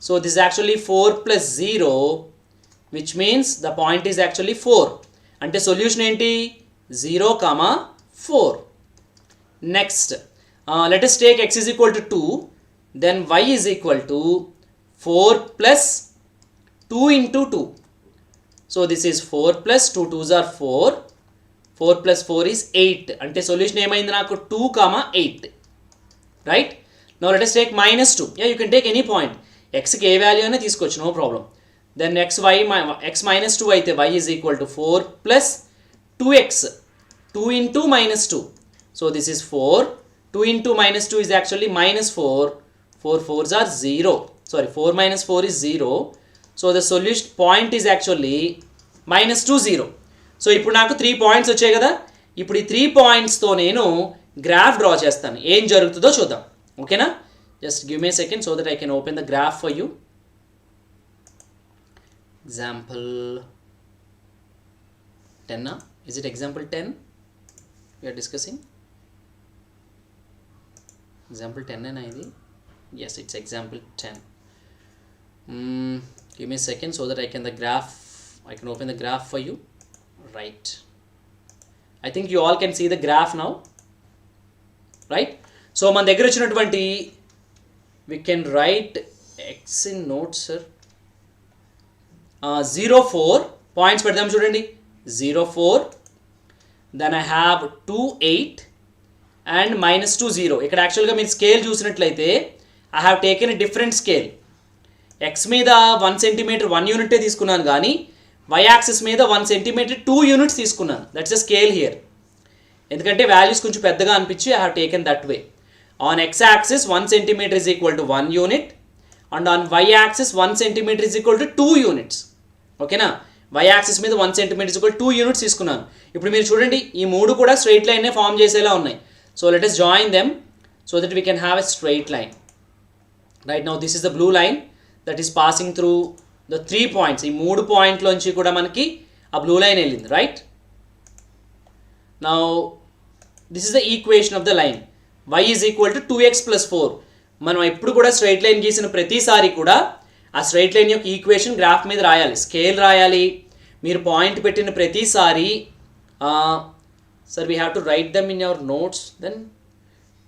So this is actually 4 plus 0, which means the point is actually 4. అంటే solution ఏంటి? 0, 4. Next let us take x is equal to 2, then y is equal to 4 plus 2 into 2. So this is 4 plus 2 2s are 4. 4 plus 4 is 8. అంటే solution ఏమైంది నాకు? 2, 8. Right? Now let us take -2. Yeah, you can take any point. Xకి ఏ value అయినా తీసుకోవచ్చు, no problem. Then x minus 2 అయితే y is equal to 4 plus 2x. 2 into -2. So this is 4. 2 into -2 is actually -4. 4 4s are 0. Sorry, 4 minus 4 is 0. So the solution point is actually -2, 0. So ఇప్పుడు నాకు 3 points వచ్చాయి కదా. ఇప్పుడు ఈ 3 పాయింట్స్తో నేను graph draw చేస్తాను, ఏం జరుగుతుందో చూద్దాం. ఓకేనా? Just give me second so that I can open the graph for you. Example 10. Is it example 10 we are discussing? Example 10 na idi? Yes, it's example 10. Give me a second so that I can open the graph for you. Right, I think you all can see the graph now, right? So మన దగ్గర వచ్చినటువంటి we can write x in notes, sir. 0, 4 points పెడదాం చూడండి. 0, 4, then I have 2, 8 and -2, 0. ఇక్కడ యాక్చువల్గా మీరు scale చూసినట్లయితే I have taken a different scale. x మీద 1 సెంటీమీటర్ 1 యూనిటే తీసుకున్నాను, కానీ y యాక్సిస్ మీద 1 సెంటీమీటర్ 2 యూనిట్స్ తీసుకున్నాను. That's a scale here. ఎందుకంటే వాల్యూస్ కొంచెం పెద్దగా అనిపించి I have taken that way. On x axis 1 centimeter is equal to 1 unit and on y axis 1 centimeter is equal to 2 units. ఓకేనా? y axis మీద 1 centimetre equal 2 units తీసుకున్నాను. ఇప్పుడు మీరు చూడండి, ఈ మూడు కూడా స్ట్రైట్ లైన్నే ఫామ్ చేసేలా ఉన్నాయి. So let us join them so that we can have a straight line. Right now this is the blue line that is passing through the 3 points. ఈ 3 పాయింట్లోంచి కూడా మనకి ఆ బ్లూ లైన్ వెళ్ళింది. Right now this is the equation of the line. y is equal to 2x plus 4. మనం ఎప్పుడు కూడా straight line గీసిన ప్రతిసారి కూడా ఆ స్ట్రైట్ లైన్ యొక్క ఈక్వేషన్ గ్రాఫ్ మీద రాయాలి, స్కేల్ రాయాలి. మీరు పాయింట్ పెట్టిన ప్రతిసారి sir we have to write them in your notes. Then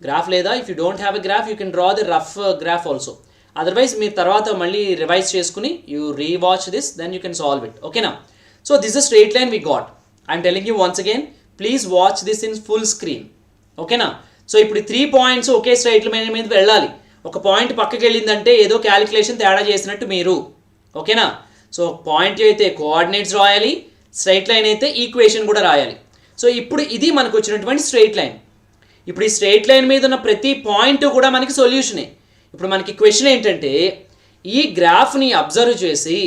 graph లేదా if you don't have a graph you can draw the rough graph also. Otherwise మీరు తర్వాత మళ్ళీ రివైజ్ చేసుకుని you rewatch this, then you can solve it. ఓకేనా? So this is straight line we got. I'm telling you once again, please watch this in full screen. ఓకేనా? So ఇప్పుడు 3 points ఒకే straight line మీద వెళ్ళాలి. ఒక point పక్కకి వెళ్ళిందంటే ఏదో calculation తేడా చేసినట్టు మీరు. ఓకేనా? సో పాయింట్ అయితే కోఆర్డినేట్స్ రాయాలి, స్ట్రైట్ లైన్ అయితే ఈక్వేషన్ కూడా రాయాలి. సో ఇప్పుడు ఇది మనకు వచ్చినటువంటి స్ట్రైట్ లైన్. ఇప్పుడు ఈ స్ట్రైట్ లైన్ మీద ఉన్న ప్రతి పాయింట్ కూడా మనకి సొల్యూషనే. ఇప్పుడు మనకి క్వశ్చన్ ఏంటంటే, ఈ గ్రాఫ్ని అబ్జర్వ్ చేసి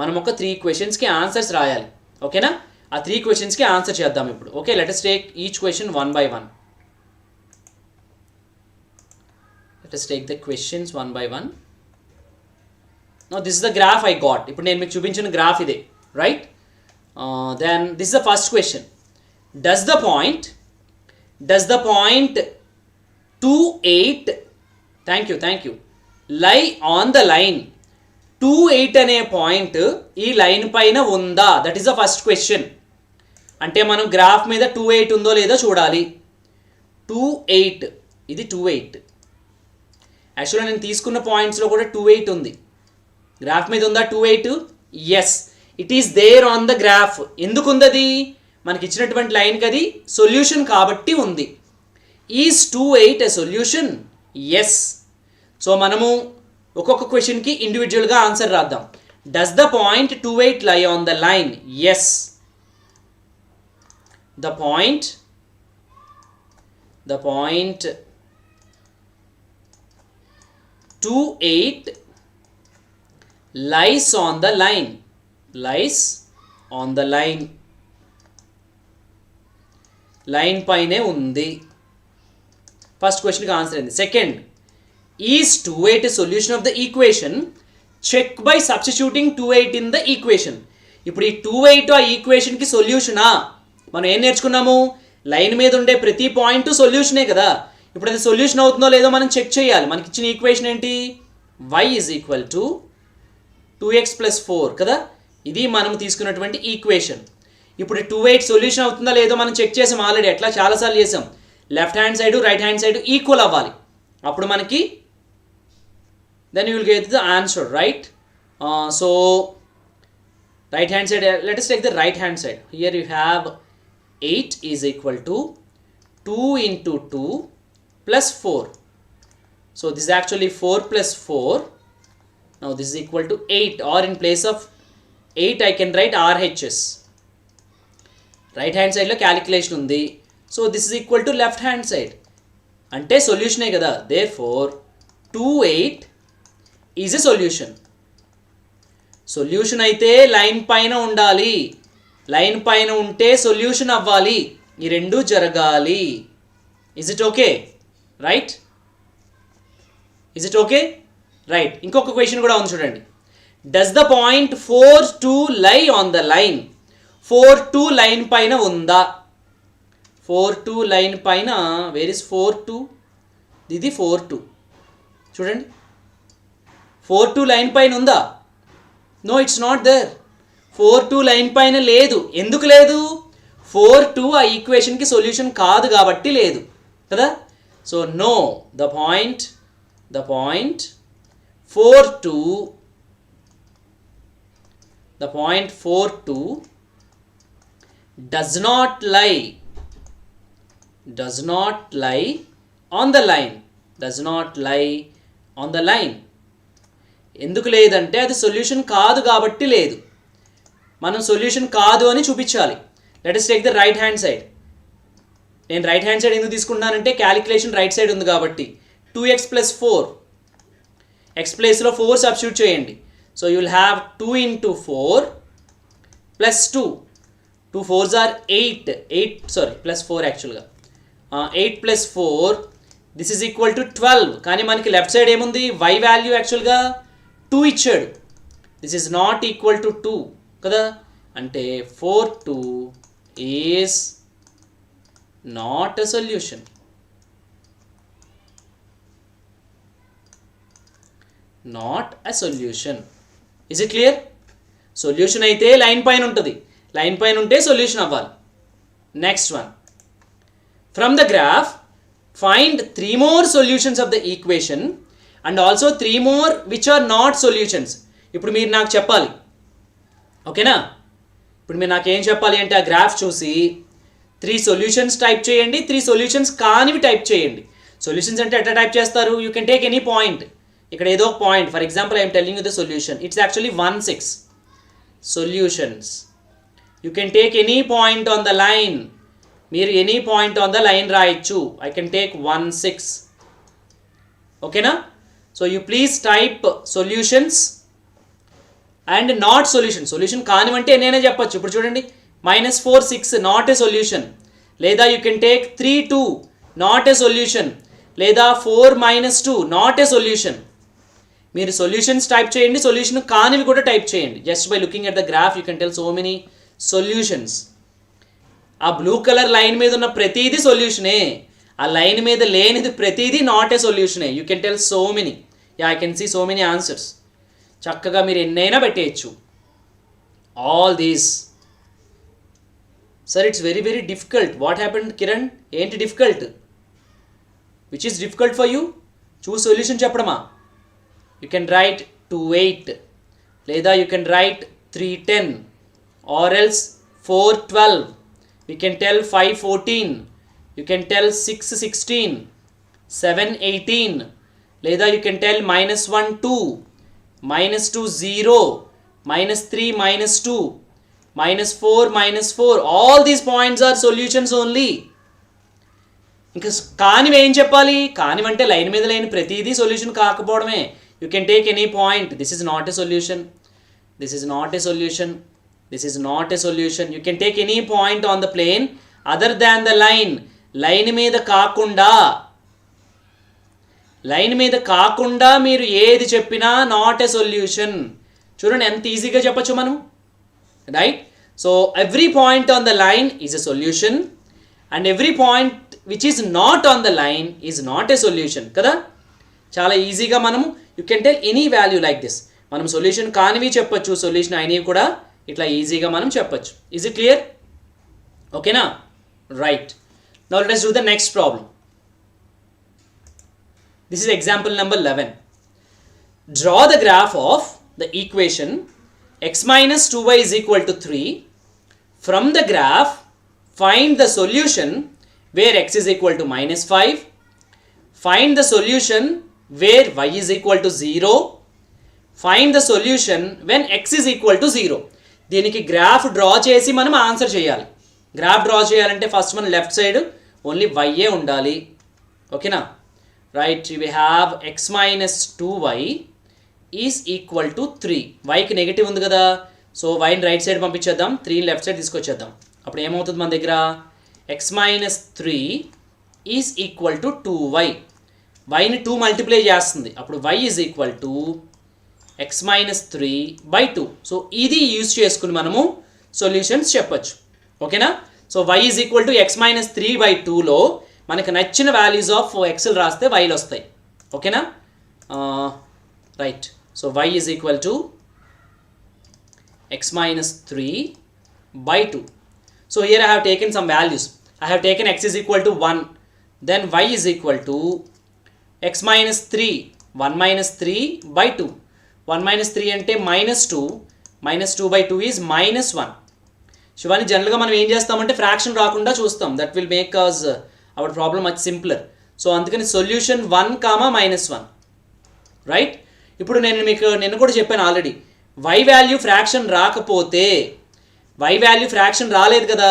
మనం ఒక 3 క్వశ్చన్స్కి ఆన్సర్స్ రాయాలి. ఓకేనా? ఆ 3 క్వశ్చన్స్కి ఆన్సర్ చేద్దాం ఇప్పుడు. Okay, let us take each question 1 by 1. Let us take the questions 1 by 1. Now this is the graph I got. ఇప్పుడు నేను మీకు చూపించిన గ్రాఫ్ ఇదే. Right? Then this is the first question. Does the point does the point 28 thank you లై on the line 28 అనే point ఈ line పైన ఉందా? That is the first question. అంటే మనం గ్రాఫ్ మీద 28 ఉందో లేదో చూడాలి. 28 ఇది 28. యాక్చువల్గా నేను తీసుకున్న పాయింట్స్లో కూడా 28 ఉంది. గ్రాఫ్ మీద ఉందా 28? Yes, it is there on the graph. ఎందుకు ఉంది అది? మనకి ఇచ్చినటువంటి లైన్కి అది సొల్యూషన్ కాబట్టి ఉంది. Is 28 a solution? Yes. So మనము ఒక్కొక్క క్వశ్చన్కి ఇండివిజువల్గా ఆన్సర్ రాద్దాం. Does the point 28 lie on the line? Yes. The point 28 lies on the line. Line పైనే ఉంది. ఫస్ట్ క్వశ్చన్కి ఆన్సర్ అయింది. Second, is 28 a solution of the equation? Check by substituting 28 in the equation. ఇప్పుడు ఈ 28 ఆ ఈక్వేషన్కి సొల్యూషనా? మనం ఏం నేర్చుకున్నాము? లైన్ మీద ఉండే ప్రతి పాయింట్ సొల్యూషనే కదా. ఇప్పుడు అది సొల్యూషన్ అవుతుందో లేదో మనం చెక్ చేయాలి. మనకి ఇచ్చిన ఈక్వేషన్ ఏంటి? y is equal to 2x + 4 కదా. ఇది మనం తీసుకున్నటువంటి ఈక్వేషన్. ఇప్పుడు 28 సొల్యూషన్ అవుతుందో లేదో మనం చెక్ చేసాం ఆల్రెడీ. ఎట్లా చాలాసార్లు చేసాం. Left hand side right hand side equal అవ్వాలి. అప్పుడు మనకి then you will get the answer, right? So right hand side, let us take the right hand side. Here you have 8 is equal to 2 into 2 plus 4. So this is actually 4 plus 4. Now this is equal to 8, or in place of 8 I can write RHS. Right hand side lo calculation undi. So this is equal to left hand side. Ante solution e kada. Therefore 28 is a solution. Solution అయితే line పైన ఉండాలి. Line పైన ఉంటే solution అవ్వాలి. ఈ రెండు జరగాలి. Is it okay? Right? Is it okay? Right. ఇంకొక క్వశ్చన్ కూడా ఉంది చూడండి. డస్ ద పాయింట్ 4-2 లై ఆన్ ద లైన్? 4-2 లైన్ పైన ఉందా? 4-2 లైన్ పైన, వేర్ ఇస్ 4-2? ఇది 4-2 చూడండి. 4-2 లైన్ పైన ఉందా? No, it's not there. 4-2 line పైన లేదు. ఎందుకు లేదు? 4-2 ఆ ఈక్వేషన్కి సొల్యూషన్ కాదు కాబట్టి లేదు కదా. So no, the point 4-2 does not lie on the line. ఎందుకు లేదంటే అది సొల్యూషన్ కాదు కాబట్టి లేదు. మనం సొల్యూషన్ కాదు అని చూపించాలి. Let us take the right hand side. నేను రైట్ హ్యాండ్ సైడ్ ఎందుకు తీసుకుంటున్నానంటే క్యాలిక్యులేషన్ రైట్ సైడ్ ఉంది కాబట్టి. 2x + 4, x ప్లేస్లో 4 సబ్స్టిట్యూట్ చేయండి. So you will have 2 into 4 + 2. 2 4s are 8 + 4 యాక్చువల్గా 8 + 4 దిస్ ఈజ్ ఈక్వల్ టు 12. కానీ మనకి లెఫ్ట్ సైడ్ ఏముంది? y వాల్యూ యాక్చువల్గా 2 ఇచ్చాడు. This is not equal to 2 కదా. అంటే 4-2 is not a solution. Is it clear? Solution అయితే లైన్ పైన ఉంటుంది. లైన్ పైన ఉంటే సొల్యూషన్ అవ్వాలి. Next one, from the graph find 3 more solutions of the equation and also 3 more which are not solutions. ఇప్పుడు మీరు నాకు చెప్పాలి, ఓకేనా? ఇప్పుడు మీరు నాకేం చెప్పాలి అంటే ఆ గ్రాఫ్ చూసి 3 సొల్యూషన్స్ టైప్ చేయండి, 3 సొల్యూషన్స్ కానివి టైప్ చేయండి. సొల్యూషన్స్ అంటే ఎట్లా టైప్ చేస్తారు? You can take any point. ఇక్కడ ఏదో ఒక point, for example I'm telling you the solution. It's actually 1 6 solutions. You can take any point on the line. మీరు any point on the line రాయొచ్చు. I can take 1 6. ఓకేనా? So you please type solutions and not solution. Solution కానివంటే నేనే చెప్పచ్చు. ఇప్పుడు చూడండి, -4 6 not a solution. లేదా you can take 3 2 not a solution. లేదా 4 -2 నాట్ ఏ సొల్యూషన్. మీరు సొల్యూషన్స్ టైప్ చేయండి, సొల్యూషన్ కానివి కూడా టైప్ చేయండి. Just by looking at the graph you can tell so many solutions. ఆ బ్లూ కలర్ లైన్ మీద ఉన్న ప్రతిదీ సొల్యూషనే, ఆ లైన్ మీద లేనిది ప్రతిదీ నాట్ ఏ సొల్యూషనే. You can tell so many. I can see so many answers. చక్కగా మీరు ఎన్నైనా పెట్టేయచ్చు. All these. Sir it's very very difficult. What happened Kiran? ఏంటి difficult? Which is difficult for you? చూసి సొల్యూషన్ చెప్పడమా? యూ కెన్ రైట్ 2/8 లేదా you can right 3/10 or else 4/12. We can tell 5/14. You can tell 6/16, 7/18. లేదా you can tell -1 2, -2 0, -3 -2, -4 -4. All these points are solutions only. ఇంకా కానివి ఏం చెప్పాలి? కానివంటే line మీద లేని ప్రతిదీ సొల్యూషన్ కాకపోవడమే. You can take any point. This is not a solution, this is not a solution, this is not a solution. You can take any point on the plane other than the line. Line మీద కాకుండా, line మీద కాకుండా మీరు ఏది చెప్పినా not a solution. చూడండి ఎంత ఈజీగా చెప్పచ్చు మనం, right? So every point on the line is a solution and every point which is not on the line is not a solution కదా. చాలా ఈజీగా మనము you can tell any value like this. మనం సొల్యూషన్ కానివి చెప్పచ్చు, solution అయినవి కూడా ఇట్లా ఈజీగా మనం చెప్పచ్చు. Is it clear? ఓకేనా? Right. Now let's do the next problem. This is example number 11. Draw the graph of the equation x minus 2y is equal to 3. From the graph, find the solution where x is equal to -5. Find the solution where y is equal to 0. Find the solution when x is equal to 0. దీనికి graph draw చేసి మనం answer చేయాలి. Graph draw చేయాలంటే first మనం left side only వైఏ ఉండాలి. ఓకేనా? Right. We have x minus 2y is equal to 3. వైకి నెగిటివ్ ఉంది కదా, సో వైని రైట్ సైడ్ పంపించేద్దాం, 3 లెఫ్ట్ సైడ్ తీసుకొచ్చేద్దాం. అప్పుడు ఏమవుతుంది మన దగ్గర? X minus 3 is equal to 2y. వైని 2 మల్టిప్లై చేస్తుంది, అప్పుడు y is equal to x minus 3/2. So ఇది యూజ్ చేసుకుని మనము సొల్యూషన్స్ చెప్పచ్చు. ఓకేనా? So y is equal to x minus 3/2లో మనకు నచ్చిన వాల్యూస్ ఆఫ్ ఎక్స్లు రాస్తే వైలు వస్తాయి. ఓకేనా? Right. So y is equal to x minus 3/2. So here I have taken some values. I have taken x is equal to 1, then y is equal to x minus 3, 1 minus 3/2. 1 minus 3 అంటే -2, -2/2 is -1. Shivani జనరల్గా మనం ఏం చేస్తామంటే fraction రాకుండా చూస్తాం. That will make us our problem much simpler. So అందుకని solution 1, -1. Right. ఇప్పుడు నేను మీకు నిన్న కూడా చెప్పాను ఆల్రెడీ, y వాల్యూ ఫ్రాక్షన్ రాకపోతే, y వాల్యూ ఫ్రాక్షన్ రాలేదు కదా,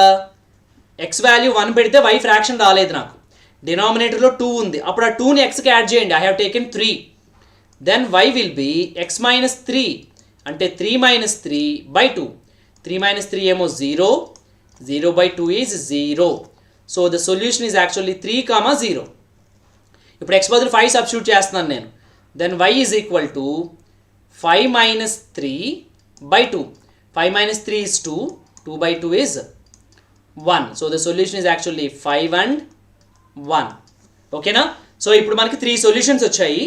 x వాల్యూ 1 పెడితే y ఫ్రాక్షన్ రాలేదు నాకు. డినామినేటర్లో 2 ఉంది, అప్పుడు ఆ 2ని xకి యాడ్ చేయండి. I have taken 3. Then y will be x minus 3 అంటే 3 minus 3/2. 3 minus 3 ఏమో 0, 0/2 is 0. So the solution is actually 3, 0. ఇప్పుడు x బదులు 5 సబ్స్టిట్యూట్ చేస్తున్నాను నేను. Then y is equal to 5 minus 3/2. 5 minus 3 is 2, 2/2 is 1. So the solution is actually 5 and 1. ఓకేనా? So ఇప్పుడు మనకి 3 solutions వచ్చాయి.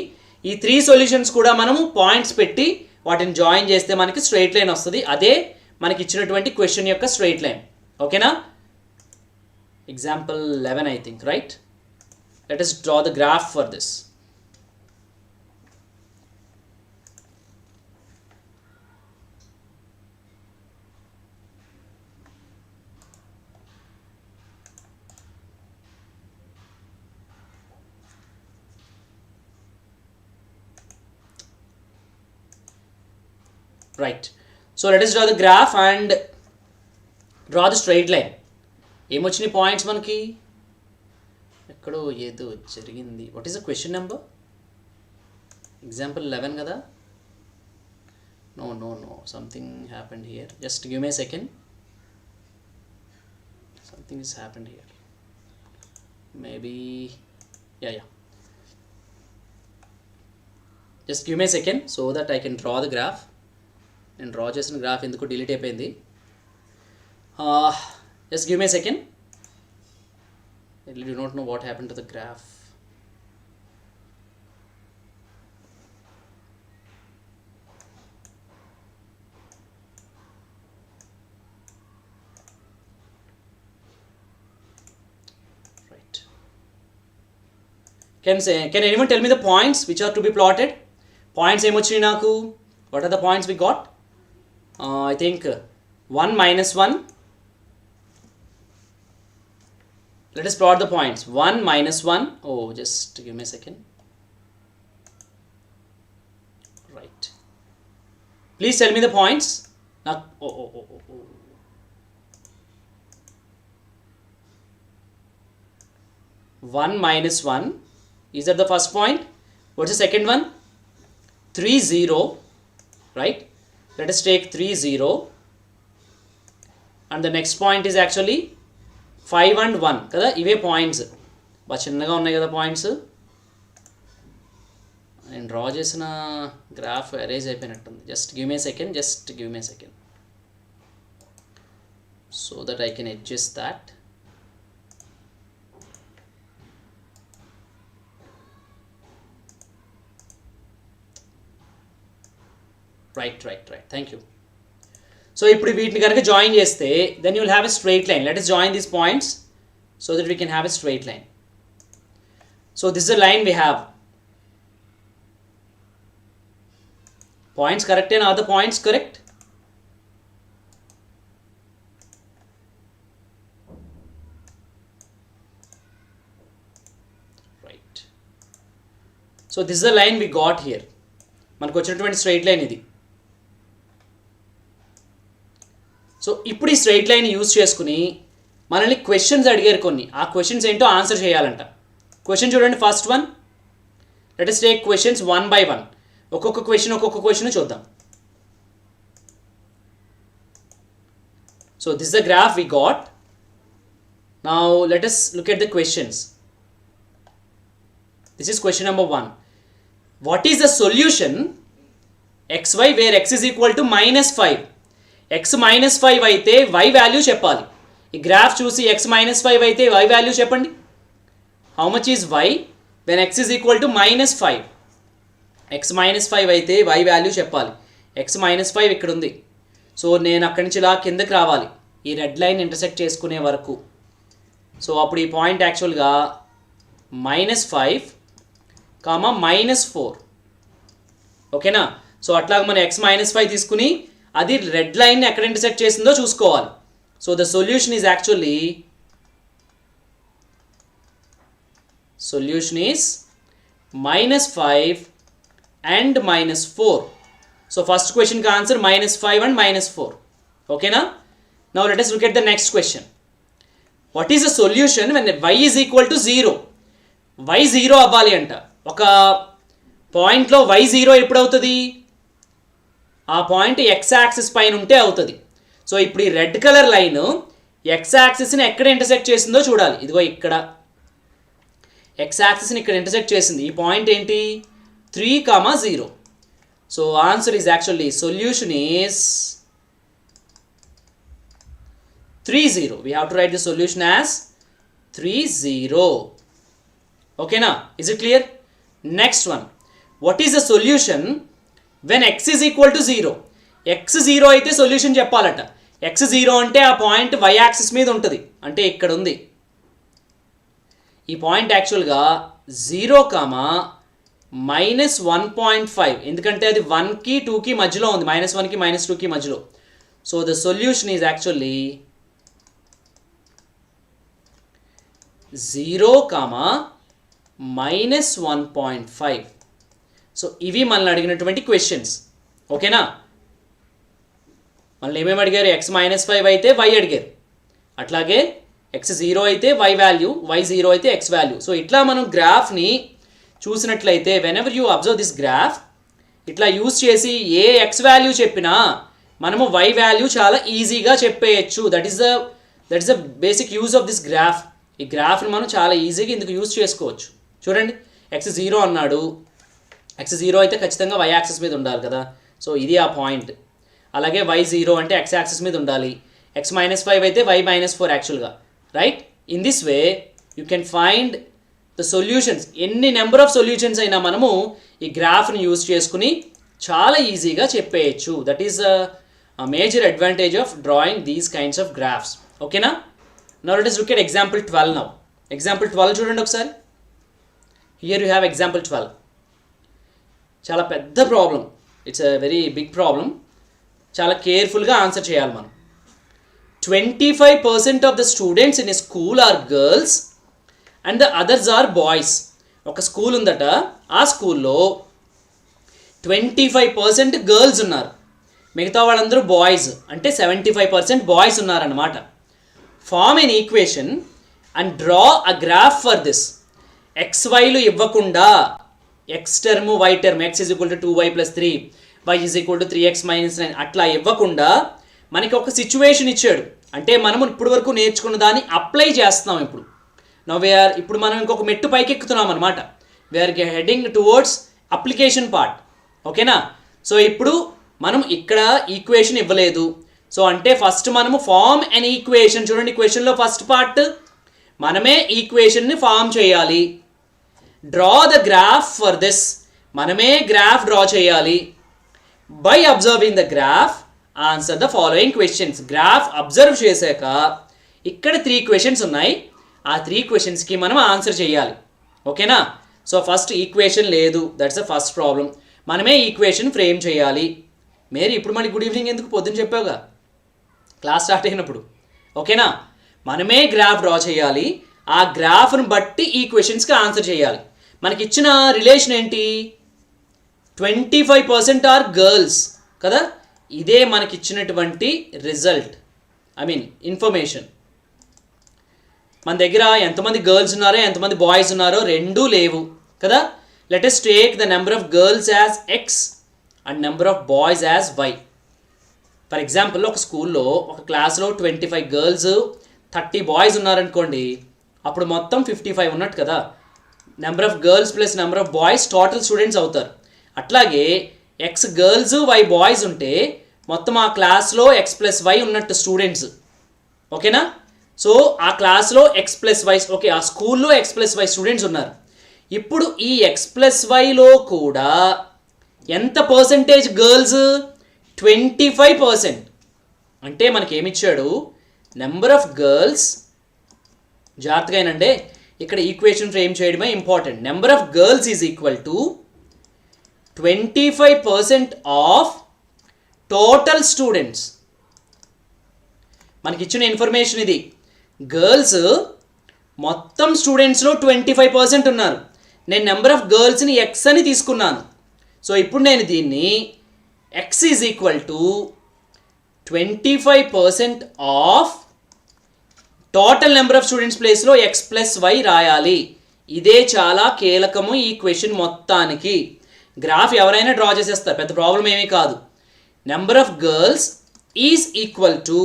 ఈ 3 సొల్యూషన్స్ కూడా మనము పాయింట్స్ పెట్టి వాటిని జాయిన్ చేస్తే మనకి స్ట్రైట్ లైన్ వస్తుంది. అదే మనకి ఇచ్చినటువంటి క్వశ్చన్ యొక్క స్ట్రైట్ లైన్. ఓకేనా? Example 11 I think, right? Let us draw the graph for this. Right. So let us draw the graph and draw the straight line. ఏమొచ్చినాయి పాయింట్స్ మనకి? ఎక్కడో ఏదో జరిగింది. What is the question number? Example 11 కదా? No. Something happened here. Just give me a second. Something has happened here. Maybe. Yeah. Just give me a second so that I can draw the graph. నేను draw చేసిన graph ఎందుకు delete అయిపోయింది. Just give me a second. I really do not know what happened to the graph. Right. Can anyone tell me the points which are to be plotted? Points emochini naku. What are the points we got? I think 1 minus 1. Let us plot the points. 1 minus 1. Oh, just give me a second. Right. Please tell me the points. Now, 1 minus 1. Is that the first point? What's the second one? 3 0. Right. Let us take 3 0. And the next point is actually 5 and 1 కదా ఇవే points బాగా చిన్నగా ఉన్నాయి కదా points నేను draw చేసిన graph arrange అయిపోయినట్టుంది just give me a second so that I can adjust that right thank you so ఇప్పుడు వీటిని కనుక జాయిన్ చేస్తే then you will have a straight line let us join these points so that we can have a straight line so this is the line we have points correct and are the points correct right so this is the line we got here మనకు వచ్చినటువంటి straight line ఇది so ఇప్పుడు ఈ straight line use చేసుకుని మనల్ని questions అడిగారు కొన్ని ఆ క్వశ్చన్స్ ఏంటో ఆన్సర్ చేయాలంట క్వశ్చన్ చూడండి first one let us take questions 1 by 1 ఒక్కొక్క క్వశ్చన్ చూద్దాం so this the graph we got now let us look at the questions this is question number 1 what is the solution xy where x is equal to -5 x minus 5 అయితే y value చెప్పాలి ఈ graph చూసి x minus 5 అయితే y value చెప్పండి how much is y when x is equal to -5 x minus 5 అయితే y value చెప్పాలి x minus 5 ఇక్కడ ఉంది సో నేను అక్కడి నుంచి ఇలా కిందకి రావాలి ఈ రెడ్ లైన్ ఇంటర్సెక్ట్ చేసుకునే వరకు సో అప్పుడు ఈ పాయింట్ యాక్చువల్గా -5 -4 ఓకేనా సో అట్లాగ మనం x minus 5 తీసుకుని అది రెడ్ లైన్ ఎక్కడ ఇంటర్సెక్ట్ చేసిందో చూసుకోవాలి so the solution is actually -5 and -4 so first question కి ఆన్సర్ -5 and -4 ఓకేనా now let us look at the next question what is the solution when y is equal to 0 y 0 అవ్వాలి అంట ఒక పాయింట్లో y 0 ఎప్పుడు అవుతుంది ఆ పాయింట్ ఎక్స్ యాక్సిస్ పైన ఉంటే అవుతుంది సో ఇప్పుడు ఈ రెడ్ కలర్ లైన్ ఎక్స్ యాక్సిస్ని ఎక్కడ ఇంటర్సెక్ట్ చేసిందో చూడాలి ఇదిగో ఇక్కడ ఎక్స్ యాక్సిస్ని ఇక్కడ ఇంటర్సెక్ట్ చేసింది ఈ పాయింట్ ఏంటి 3, 0 so answer is actually solution is 3, 0 we have to right the solution as 3, 0 ఓకేనా is it clear next one what is the solution when x is equal to 0 x 0 అయితే solution చెప్పాలట x 0 అంటే ఆ point y axis మీద ఉంటుంది అంటే ఇక్కడ ఉంది ఈ పాయింట్ యాక్చువల్గా 0, -1.5 ఎందుకంటే అది 1కి 2కి మధ్యలో ఉంది -1కి -2కి మధ్యలో so the solution is actually 0, -1.5 so ఇవి మనల్ని అడిగినటువంటి క్వశ్చన్స్ ఓకేనా మనల్ని ఏమేమి అడిగారు x -5 అయితే y అడిగారు అట్లాగే x 0 అయితే y వాల్యూ y 0 అయితే x వాల్యూ సో ఇట్లా మనం గ్రాఫ్ని చూసినట్లయితే whenever you observe this graph ఇట్లా యూస్ చేసి ఏ x వాల్యూ చెప్పినా మనము y వాల్యూ చాలా ఈజీగా చెప్పేయచ్చు that is the basic use of this graph ఈ గ్రాఫ్ని మనం చాలా ఈజీగా ఇందుకు యూజ్ చేసుకోవచ్చు చూడండి x 0 అన్నాడు x 0 అయితే ఖచ్చితంగా y యాక్సిస్ మీద ఉండాలి కదా సో ఇది ఆ పాయింట్ అలాగే y 0 అంటే x యాక్సిస్ మీద ఉండాలి x -5 అయితే y -4 యాక్చువల్గా right in this way you can find the solutions. ఎన్ని నెంబర్ ఆఫ్ సొల్యూషన్స్ అయినా మనము ఈ గ్రాఫ్ని యూజ్ చేసుకుని చాలా ఈజీగా చెప్పేయచ్చు. That is major advantage of drawing these kinds of graphs. ఓకేనా? Now let us look at example 12 now. Example 12 చూడండి ఒకసారి. Here you have example 12. చాలా పెద్ద problem, it's a very big problem. చాలా కేర్ఫుల్గా ఆన్సర్ చేయాలి మనం. 25% of the students in a school are girls and the others are boys. ఒక school ఉందట, ఆ స్కూల్లో 25% గర్ల్స్ ఉన్నారు, మిగతా వాళ్ళందరూ బాయ్స్, అంటే 75% బాయ్స్ ఉన్నారన్నమాట. Form an equation and draw a graph for this. XYలు ఇవ్వకుండా x term y term, x is equal to 2y + 3, y is equal to 3x - 9 అట్లా ఇవ్వకుండా మనకి ఒక సిచ్యువేషన్ ఇచ్చాడు. అంటే మనం ఇప్పటి వరకు నేర్చుకున్న దాన్ని అప్లై చేస్తున్నాం ఇప్పుడు. ఇప్పుడు మనం ఇంకొక మెట్టు పైకి ఎక్కుతున్నాం అనమాట. We are heading towards application part. ఓకేనా? సో ఇప్పుడు మనం ఇక్కడ ఈక్వేషన్ ఇవ్వలేదు. సో అంటే ఫస్ట్ మనము ఫార్మ్ అండ్ ఈక్వేషన్. చూడండి, ఈక్వేషన్లో ఫస్ట్ పార్ట్ మనమే ఈక్వేషన్ని ఫార్మ్ చేయాలి. Draw the graph for this, మనమే గ్రాఫ్ డ్రా చేయాలి. By observing the graph answer the following questions. Graph observe చేశాక ఇక్కడ 3 క్వశ్చన్స్ ఉన్నాయి, ఆ 3 క్వశ్చన్స్కి మనం ఆన్సర్ చేయాలి. ఓకేనా? సో ఫస్ట్ ఈక్వేషన్ లేదు, దట్స్ ద ఫస్ట్ ప్రాబ్లం. మనమే ఈక్వేషన్ ఫ్రేమ్ చేయాలి. మేరీ ఇప్పుడు మళ్ళీ గుడ్ ఈవినింగ్ ఎందుకు? పొద్దున్న చెప్పావుగా క్లాస్ స్టార్ట్ అయినప్పుడు. ఓకేనా? మనమే గ్రాఫ్ డ్రా చేయాలి, ఆ గ్రాఫ్ను బట్టి ఈ క్వశ్చన్స్కి ఆన్సర్ చేయాలి. మనకి ఇచ్చిన రిలేషన్ ఏంటి? 25% ఆర్ గర్ల్స్ కదా, ఇదే మనకి ఇచ్చినటువంటి రిజల్ట్, ఐ మీన్ ఇన్ఫర్మేషన్. మన దగ్గర ఎంతమంది గర్ల్స్ ఉన్నారో ఎంతమంది బాయ్స్ ఉన్నారో రెండూ లేవు కదా. Let us take the number of girls as x and number of boys as y. For example, ఒక స్కూల్లో ఒక క్లాస్లో 25 గర్ల్స్ 30 బాయ్స్ ఉన్నారనుకోండి, అప్పుడు మొత్తం 55 ఉన్నట్టు కదా. Number of girls plus number of boys total students అవుతారు. అట్లాగే x గర్ల్స్ y బాయ్స్ ఉంటే మొత్తం ఆ క్లాస్లో x + y ఉన్నట్టు స్టూడెంట్స్. ఓకేనా? సో ఆ క్లాస్లో x + y, ఓకే, ఆ స్కూల్లో x + y స్టూడెంట్స్ ఉన్నారు. ఇప్పుడు ఈ x + yలో కూడా ఎంత పర్సంటేజ్ గర్ల్స్? 25%. అంటే మనకి ఏమిచ్చాడు? నెంబర్ ఆఫ్ గర్ల్స్, జాగ్రత్తగా అయినండి, ఇక్కడ ఈక్వేషన్ ఫ్రేమ్ చేయడమే important. Number of girls is equal to 25% of total students. మనకి ఇచ్చిన ఇన్ఫర్మేషన్ ఇది. గర్ల్స్ మొత్తం స్టూడెంట్స్లో 25% ఉన్నారు. నేను నెంబర్ ఆఫ్ గర్ల్స్ని x అని తీసుకున్నాను. సో ఇప్పుడు నేను దీన్ని x is equal to 25% of total number of students ప్లేస్లో x + y రాయాలి. ఇదే చాలా కీలకము ఈ క్వశ్చన్ మొత్తానికి. గ్రాఫ్ ఎవరైనా డ్రా చేసేస్తారు, పెద్ద ప్రాబ్లం ఏమీ కాదు. Number of girls is equal to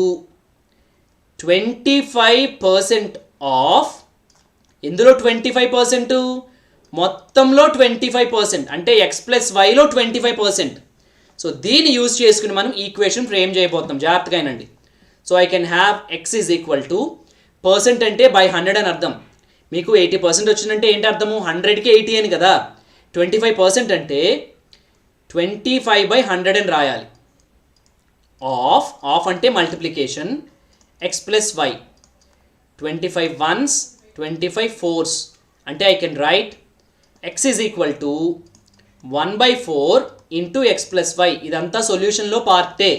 25% of, ఇందులో 25%, మొత్తంలో 25%, అంటే x + yలో 25%. సో దీన్ని యూజ్ చేసుకుని మనం ఈక్వేషన్ ఫ్రేమ్ చేయబోతున్నాం. జాగ్రత్తగా అయినండి. So I can have x is equal to, percent అంటే బై 100 అని అర్థం. మీకు 80% వచ్చిందంటే ఏంటి అర్థము? 100కి 80 అని కదా. 25% అంటే 25/100 అని రాయాలి. ఆఫ్ అంటే multiplication, x + y, 25 ones 25 fours, అంటే I can write x is equal to 1/4 into x + y. ఇదంతా సొల్యూషన్లో పార్టే.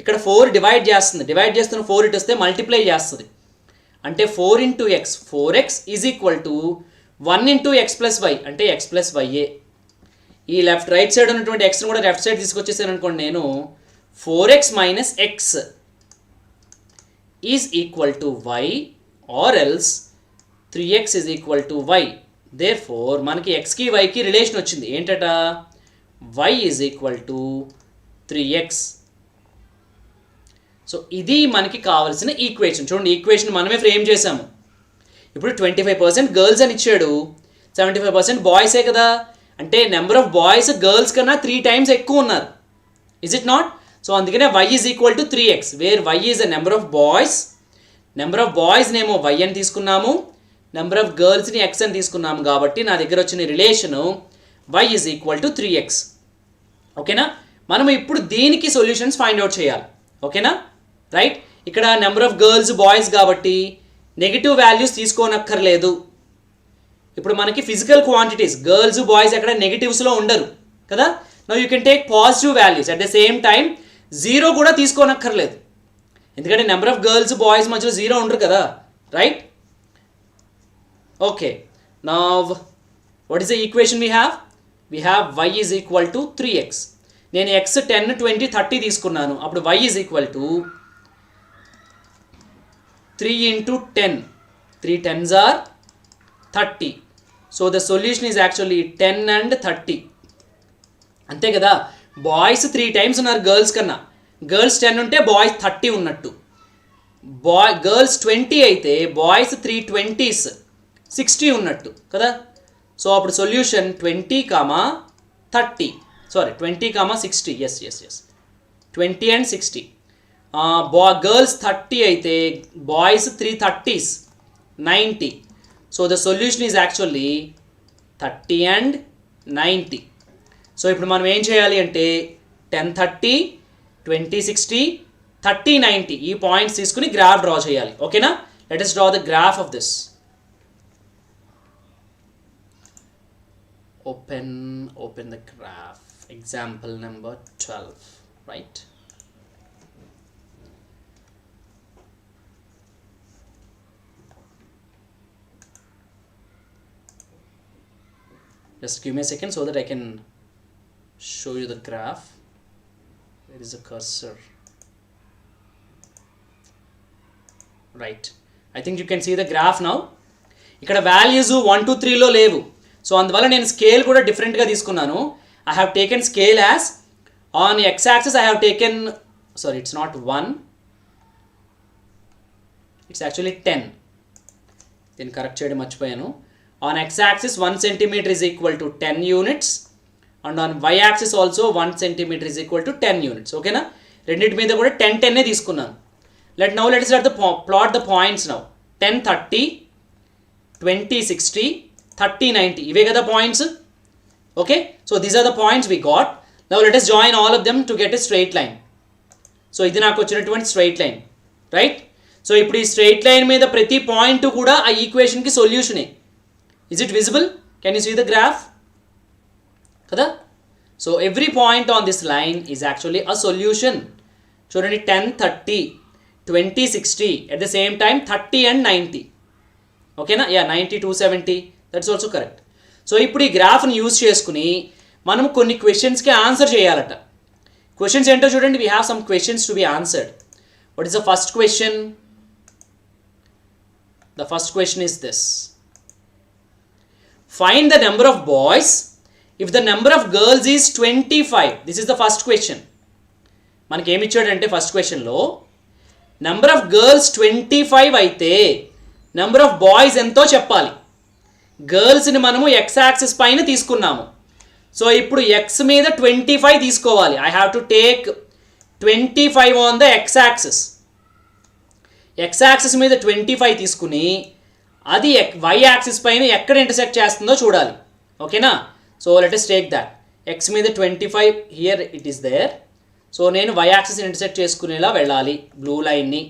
ఇక్కడ 4 డివైడ్ చేస్తున్న 4 ఇటు వస్తే మల్టిప్లై చేస్తుంది, అంటే 4 into x, 4x is equal to 1 into x + y, అంటే x + y. ఈ రైట్ సైడ్ ఉన్నటువంటి xను కూడా లెఫ్ట్ సైడ్ తీసుకొచ్చేసాను అనుకోండి, నేను 4x - x is equal to y, or else 3x is equal to y. Therefore మనకి xకి yకి రిలేషన్ వచ్చింది. ఏంటట? y is equal to 3x. So ఇది మనకి కావాల్సిన ఈక్వేషన్. చూడండి, ఈక్వేషన్ మనమే ఫ్రేమ్ చేసాము. ఇప్పుడు 25% గర్ల్స్ అని ఇచ్చాడు, 75% బాయ్సే కదా. అంటే నెంబర్ ఆఫ్ బాయ్స్ గర్ల్స్ కన్నా 3 times ఎక్కువ ఉన్నారు. Is it not? సో అందుకనే y is equal to 3x, where y is a number of boys. Number of boys నేమో y అని తీసుకున్నాము, నెంబర్ ఆఫ్ గర్ల్స్ని ఎక్స్ అని తీసుకున్నాము కాబట్టి నా దగ్గర వచ్చిన relation y is equal to 3x. ఓకేనా, మనం ఇప్పుడు దీనికి సొల్యూషన్స్ ఫైండ్ అవుట్ చేయాలి. ఓకేనా, రైట్. ఇక్కడ నెంబర్ ఆఫ్ గర్ల్స్ బాయ్స్ కాబట్టి నెగిటివ్ వాల్యూస్ తీసుకోనక్కర్లేదు. ఇప్పుడు మనకి ఫిజికల్ క్వాంటిటీస్ గర్ల్స్ బాయ్స్ ఎక్కడ నెగిటివ్స్లో ఉండరు కదా. Now you can take positive values. At the same time zero కూడా తీసుకోనక్కర్లేదు, ఎందుకంటే నెంబర్ ఆఫ్ గర్ల్స్ బాయ్స్ మధ్యలో జీరో ఉండరు కదా, right. Okay, now what is the equation we have? We have y is equal to 3x. నేను x 10, 20, 30 తీసుకున్నాను. అప్పుడు y is equal to 3 into 10. 3 10s are 30. So the solution is actually 10 and 30. అంతే కదా, boys 3 times ఉన్నారు girls కన్నా. Girls 10 ఉంటే boys 30 ఉన్నట్టు. Girls 20 అయితే బాయ్స్ 3 20s 60 ఉన్నట్టు కదా. సో అప్పుడు solution 20, 30. Sorry 20, 60. Yes 20 and 60. Girls 30 అయితే boys 3 30s 90. So the solution is actually 30 and 90. సో ఇప్పుడు మనం ఏం చేయాలి అంటే 10 30, 20 60, 30 90 ఈ పాయింట్స్ తీసుకుని గ్రాఫ్ డ్రా చేయాలి. ఓకేనా, let us draw the graph of this. Open the graph. Example number 12, right? Just give me a second so that I can show you the graph. Where is the cursor? Right, I think you can see the graph now. ఇక్కడ values 1 2 3లో లేవు. So అందువల్ల నేను scale కూడా డిఫరెంట్గా తీసుకున్నాను. I have taken scale as on x axis I have taken, sorry it's not 1, it's actually 10. దీన్ని correct చేయడం మర్చిపోయాను. On x axis 1 centimeter is equal to 10 units and on y axis also 1 centimeter is equal to 10 units. ఓకేనా, రెండింటి మీద కూడా 10 10 తీసుకున్నాను. Let us plot the points now. 10 30, 20 60, 30 90 ఇవే కదా points. Okay, so these are the points we got. Now let us join all of them to get a straight line. So ఇది నాకు వచ్చినటువంటి స్ట్రైట్ లైన్, రైట్. సో ఇప్పుడు ఈ straight line మీద ప్రతి point కూడా ఆ ఈక్వేషన్కి సొల్యూషనే. Is it visible? Can you see the graph కదా. So every point on this line is actually a solution. చూడండి 10 30, 20 60, at the same time 30 and 90. ఓకేనా, 90 270, దట్స్ ఆల్సో కరెక్ట్. సో ఇప్పుడు ఈ గ్రాఫ్ని యూజ్ చేసుకుని మనం కొన్ని క్వశ్చన్స్కి ఆన్సర్ చేయాలట. క్వశ్చన్స్ ఏంటో చూడండి. We have some questions to be answered. What is the first question? The first question is this: find the number of boys if the number of girls is 25. This is the first question. మనకి ఏమి ఇచ్చాడంటే first క్వశ్చన్లో number of girls 25 అయితే number of boys ఎంతో చెప్పాలి. గర్ల్స్ని మనము X axis పైన తీసుకున్నాము. సో ఇప్పుడు ఎక్స్ మీద 25 తీసుకోవాలి. I have to take 25 on the X axis. X axis మీద 25 తీసుకుని అది వై యాక్సిస్ పైన ఎక్కడ ఇంటర్సెక్ట్ చేస్తుందో చూడాలి. ఓకేనా, so let us take that. X మీద 25 here it is there. So నేను వై యాక్సిస్ ఇంటర్సెక్ట్ చేసుకునేలా వెళ్ళాలి. బ్లూ లైన్ని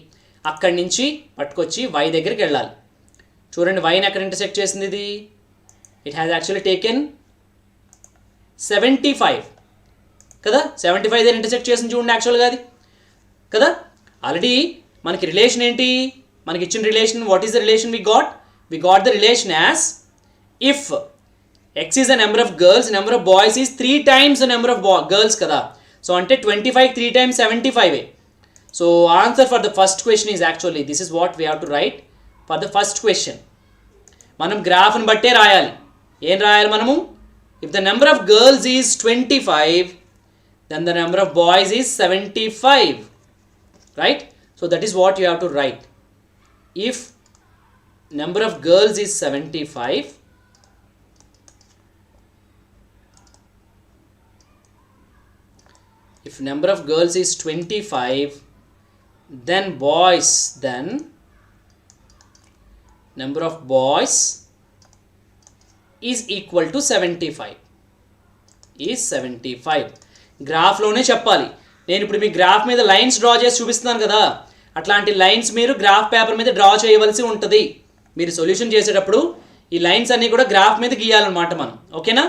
అక్కడి నుంచి పట్టుకొచ్చి వై దగ్గరికి వెళ్ళాలి. చూడండి వైని ఎక్కడ ఇంటర్సెక్ట్ చేసింది ఇది. ఇట్ హ్యాస్ యాక్చువల్లీ టేకెన్ 75 కదా. 75 దగ్గర ఇంటర్సెక్ట్ చేసింది చూడండి యాక్చువల్గా అది కదా. ఆల్రెడీ మనకి రిలేషన్ ఏంటి, మనకి ఇచ్చిన relation. What is the relation we got? We got the relation as if x is the number of girls, number of boys is 3 times the number of girls కదా. సో అంటే 25 3 times 75. So answer for the first question is actually this is what we have to write for the first question. మనం గ్రాఫ్ని బట్టే రాయాలి. ఏం రాయాలి మనము? If the number of girls is 25 then the number of boys is 75, right. So that is what you have to write. If number of girls is 75, if number of girls is 25, then boys, then number of boys is equal to 75 is 75. గ్రాఫ్లోనే చెప్పాలి. నేను ఇప్పుడు మీ graph మీద lines draw చేసి చూపిస్తున్నాను కదా, అట్లాంటి lines మీరు graph paper మీద డ్రా చేయవలసి ఉంటుంది. మీరు సొల్యూషన్ చేసేటప్పుడు ఈ లైన్స్ అన్నీ కూడా గ్రాఫ్ మీద గీయాలన్నమాట మనం. ఓకేనా?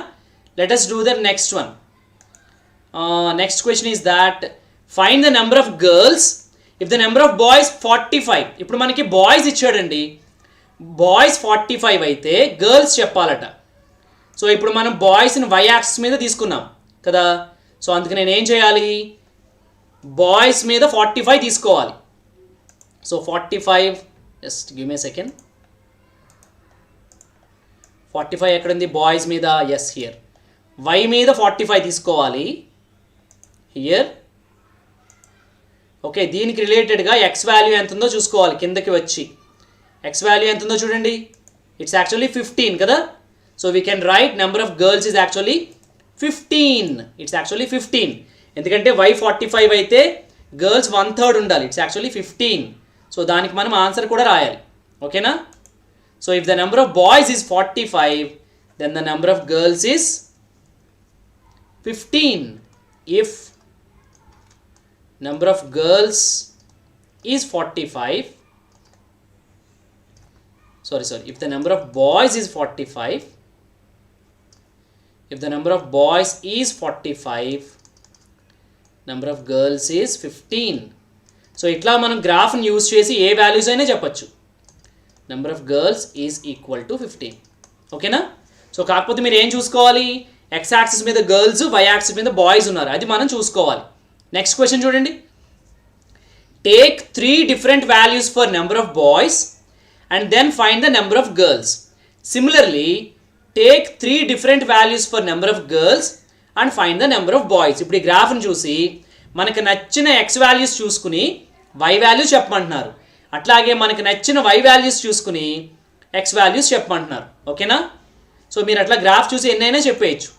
Let us do the next one. Next question is that find the number of girls if the number of boys 45. ఇప్పుడు మనకి బాయ్స్ ఇచ్చాడండి, బాయ్స్ 45 అయితే గర్ల్స్ చెప్పాలట. సో ఇప్పుడు మనం బాయ్స్ని y యాక్సిస్ మీద తీసుకున్నాం కదా, సో అందుకు నేను ఏం చేయాలి, బాయ్స్ మీద 45 తీసుకోవాలి. So 45, just give me a second. 45 ఎక్కడుంది బాయ్స్ మీద? Yes, here. y మీద 45 తీసుకోవాలి హియర్. ఓకే, దీనికి రిలేటెడ్గా x వాల్యూ ఎంత ఉందో చూసుకోవాలి. కిందకి వచ్చి x వాల్యూ ఎంత ఉందో చూడండి. ఇట్స్ యాక్చువల్లీ 15 కదా. So we can write number of girls is actually 15. It's actually 15 ఎందుకంటే y 45 అయితే గర్ల్స్ 1/3 ఉండాలి. It's actually 15. సో దానికి మనం ఆన్సర్ కూడా రాయాలి. ఓకేనా? So if the number of boys is 45, then the number of girls is 15. If number of girls is 45, if the number of boys is 45, if the number of boys is 45, number of girls is 15. So ఇట్లా మనం గ్రాఫ్ని use చేసి ఏ values అయినా చెప్పచ్చు. Number of girls is equal to 15. ఓకేనా? So కాకపోతే మీరు ఏం చూసుకోవాలి, x యాక్సిస్ మీద గర్ల్స్, y యాక్సిస్ మీద బాయ్స్ ఉన్నారు, అది మనం చూసుకోవాలి. నెక్స్ట్ క్వశ్చన్ చూడండి. Take 3 different values for number of boys and then find the number of girls. Similarly, take 3 different values for number of girls and find the number of boys. ఇప్పుడు ఈ గ్రాఫ్ని చూసి మనకు నచ్చిన x వాల్యూస్ చూసుకుని y values చెప్పమంటున్నారు, అట్లాగే మనకు నచ్చిన y వాల్యూస్ చూసుకుని x వాల్యూస్ చెప్పమంటున్నారు. ఓకేనా? సో మీరు అట్లా గ్రాఫ్ చూసి ఎన్నైనా చెప్పేయచ్చు.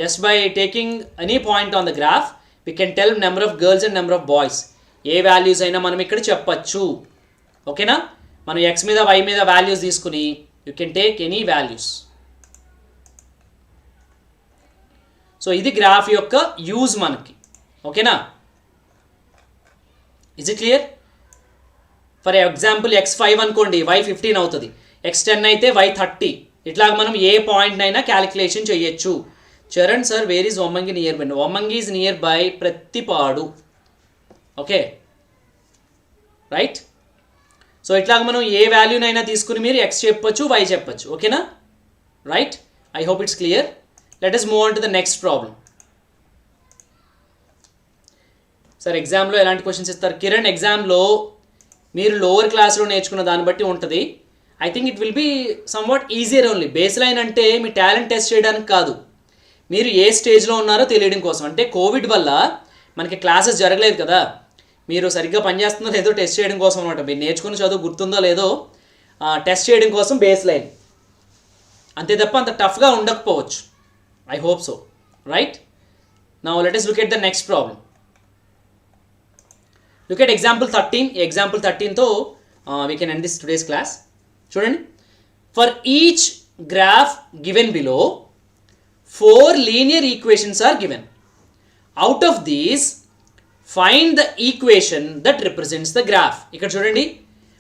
Just by taking any point on the graph we can tell number of girls and number of boys. ఏ వాల్యూస్ అయినా మనం ఇక్కడ చెప్పచ్చు. ఓకేనా? మనం x మీద y మీద వాల్యూస్ తీసుకుని you can take any values. So ఇది గ్రాఫ్ యొక్క యూజ్ మనకి. ఓకేనా? Is it clear? For example x5 అనుకోండి, y 15 అవుతుంది. x10 అయితే y 30. ఇట్లాగ మనం ఏ పాయింట్ అయినా క్యాలిక్యులేషన్ చేయొచ్చు. Charan sir, where is Vammangi near by? Vammangi is near by Prathipadu. Okay, right. So ఇట్లాగ మనం ఏ వాల్యూనైనా తీసుకుని మీరు x చెప్పొచ్చు, y చెప్పొచ్చు. ఓకేనా? Right. I hope it's clear. Let us move on to the next problem. Sir ఎగ్జామ్లో ఎలాంటి క్వశ్చన్స్ ఇస్తారు? కిరణ్, ఎగ్జామ్లో మీరు లోవర్ క్లాస్లో నేర్చుకున్న దాన్ని బట్టి ఉంటుంది. I think it will be somewhat easier only. Base line అంటే మీ టాలెంట్ టెస్ట్ చేయడానికి కాదు, మీరు ఏ స్టేజ్లో ఉన్నారో తెలియడం కోసం. అంటే కోవిడ్ వల్ల మనకి క్లాసెస్ జరగలేదు కదా, మీరు సరిగ్గా పనిచేస్తుందో లేదో టెస్ట్ చేయడం కోసం అనమాట. మీరు నేర్చుకున్న చదువు గుర్తుందో లేదో టెస్ట్ చేయడం కోసం బేస్ లైన్. అంతే తప్ప అంత టఫ్గా ఉండకపోవచ్చు. I hope so. Right. Now let us look at the next problem. Look at example 13. Example 13తో we can end this today's class. చూడండి. For each graph given below, 4 linear equations are given. Out of these, find the equation that represents the graph. ఇక్కడ చూడండి,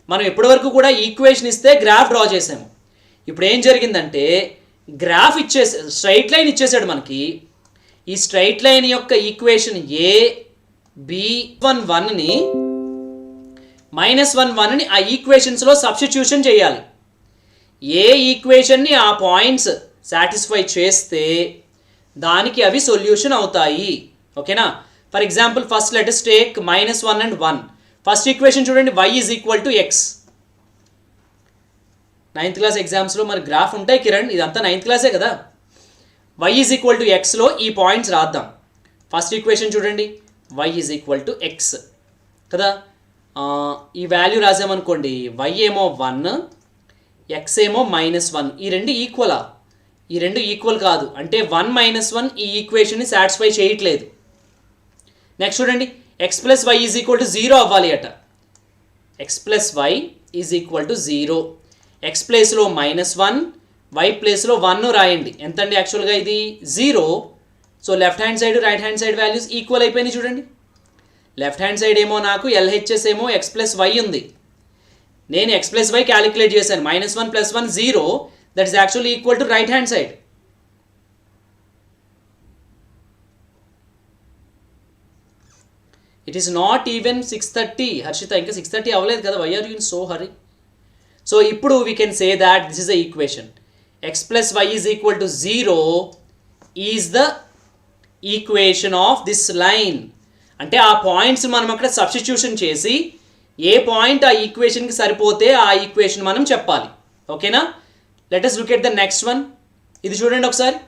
మనం ఎప్పటివరకు కూడా equation ఇస్తే graph draw చేసాము. ఇప్పుడు ఏం జరిగిందంటే గ్రాఫ్ స్ట్రైట్ లైన్ ఇచ్చేసాడు మనకి. ఈ స్ట్రైట్ లైన్ యొక్క ఈక్వేషన్ AB11ని -11ని ఆ ఈక్వేషన్స్లో సబ్స్టిట్యూషన్ చేయాలి. ఏ ఈక్వేషన్ని ఆ పాయింట్స్ సాటిస్ఫై చేస్తే దానికి అవి సొల్యూషన్ అవుతాయి. ఓకేనా? For example first let us take -1 and 1. First equation చూడండి, y is equal to x. 9th class ఎగ్జామ్స్లో మరి గ్రాఫ్ ఉంటాయి కిరణ్, ఇదంతా 9th క్లాసే కదా. y ఈజ్ ఈక్వల్ టు xలో ఈ పాయింట్స్ రాద్దాం. ఫస్ట్ ఈక్వేషన్ చూడండి, y is equal to x కదా. ఈ వాల్యూ రాసామనుకోండి, y ఏమో 1, x ఏమో -1. ఈ రెండు ఈక్వలా? ఈ రెండు ఈక్వల్ కాదు. అంటే 1 - 1 ఈ ఈక్వేషన్ని సాటిస్ఫై చేయట్లేదు. నెక్స్ట్ చూడండి, x + y is equal to 0 అవ్వాలి అట. x + y is equal to 0. X ప్లేస్లో -1, వై ప్లేస్లో 1 రాయండి. ఎంత అండి యాక్చువల్గా ఇది 0. So left hand side right hand side values equal అయిపోయినాయి చూడండి. లెఫ్ట్ హ్యాండ్ సైడ్ ఏమో నాకు ఎల్హెచ్ఎస్ ఏమో ఎక్స్ ప్లస్ వై ఉంది. నేను ఎక్స్ ప్లస్ వై క్యాలిక్యులేట్ చేశాను. -1 + 1 0, that is actually equal to right hand side. It is not even 6:30. Harshitha ఇంకా 6:30 అవ్వలేదు కదా, why are you in so hurry? So ఇప్పుడు we can say that this is the equation. X plus y is equal to 0 is the equation of this line. అంటే ఆ points మనం అక్కడ substitution చేసి ఏ point ఆ ఈక్వేషన్కి సరిపోతే ఆ ఈక్వేషన్ మనం చెప్పాలి. ఓకేనా? Let us look at the next one. ఇది చూడండి ఒకసారి.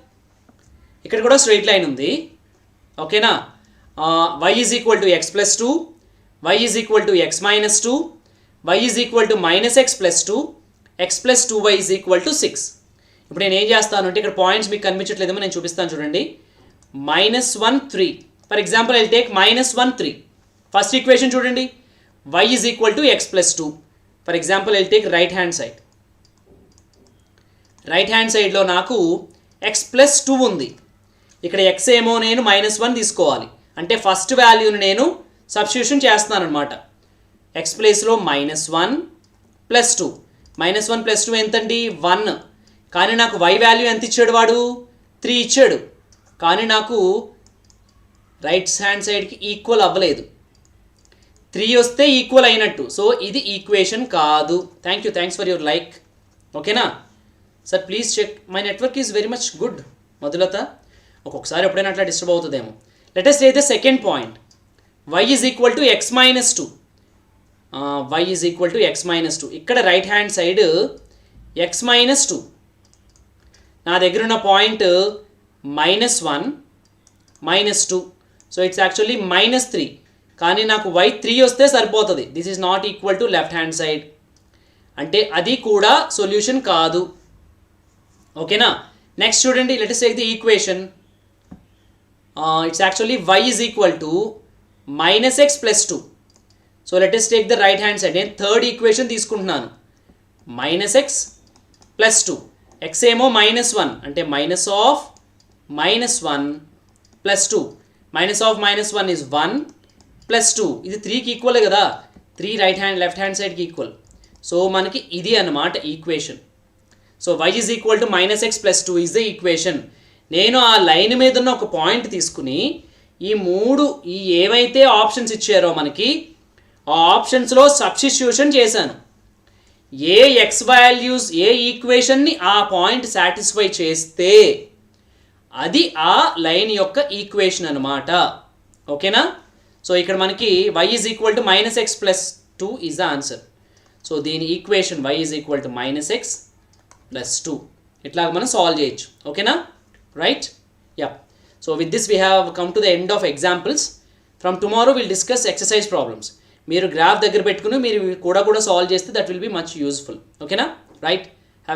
ఇక్కడ కూడా స్ట్రైట్ లైన్ ఉంది. ఓకేనా? y is equal to x + 2, y is equal to x - 2, y is equal to -x + 2, x + 2y is equal to 6. ఇప్పుడు నేను ఏం చేస్తాను అంటే ఇక్కడ పాయింట్స్ మీకు కనిపించట్లేదేమో, నేను చూపిస్తాను చూడండి. -1 3. For example I take -1 3. First equation చూడండి, y is equal to x + 2. For example I take right hand side. Right hand సైడ్లో నాకు x + 2 ఉంది. ఇక్కడ x ఏమో నేను -1 తీసుకోవాలి. అంటే ఫస్ట్ వాల్యూని నేను సబ్స్టిట్యూషన్ చేస్తున్నాను అనమాట. x ప్లేస్లో -1 + 2. -1 + 2 ఎంతండి? 1. కానీ నాకు y వాల్యూ ఎంత ఇచ్చాడు వాడు? 3 ఇచ్చాడు. కానీ నాకు రైట్ హ్యాండ్ సైడ్కి ఈక్వల్ అవ్వలేదు. 3 వస్తే ఈక్వల్ అయినట్టు. సో ఇది ఈక్వేషన్ కాదు. Thanks for your like. ఓకేనా sir? Please check. My network is very much good Madhulatha. ఒక్కొక్కసారి ఎప్పుడైనా అట్లా డిస్టర్బ్ అవుతుందేమో. Let us take the second point. y is equal to x minus 2. Y is equal to x minus 2. ఇక్కడ right hand side x minus 2. నా దగ్గర ఉన్న point -1 -2. So it's actually -3. కానీ నాకు y 3 వస్తే సరిపోతుంది. This is not equal to left hand side. అంటే అది కూడా సొల్యూషన్ కాదు. ఓకేనా? నెక్స్ట్ చూడండి, let us take the equation. It's actually y is equal to -x + 2. So let us take the right hand side. నేను third equation తీసుకుంటున్నాను. -x + 2. x ఏమో -1 అంటే -1 + 2. -1 is 1 + 2. ఇది 3కి ఈక్వల్ కదా. 3 లెఫ్ట్ హ్యాండ్ సైడ్కి ఈక్వల్. సో మనకి ఇది అన్నమాట equation. So y is equal to -x + 2 is the equation. నేను ఆ లైన్ మీద ఉన్న ఒక పాయింట్ తీసుకుని ఈ ఏవైతే ఆప్షన్స్ ఇచ్చారో మనకి ఆ ఆప్షన్స్లో సబ్స్టిట్యూషన్ చేశాను. ఏ ఎక్స్ వాల్యూస్ ఏ ఈక్వేషన్ని ఆ పాయింట్ సాటిస్ఫై చేస్తే అది ఆ లైన్ యొక్క ఈక్వేషన్ అనమాట. ఓకేనా? సో ఇక్కడ మనకి y is equal to -x + 2 is the answer. So దీని equation y is equal to -x + 2. ఇట్లా మనం సాల్వ్ చేయొచ్చు. ఓకేనా? Right? Yeah. So with this we have come to the end of examples. From tomorrow we'll discuss exercise problems. మీరు graph దగ్గర పెట్టుకుని మీరు కూడా సాల్వ్ చేస్తే that will be much useful. ఓకేనా? Right?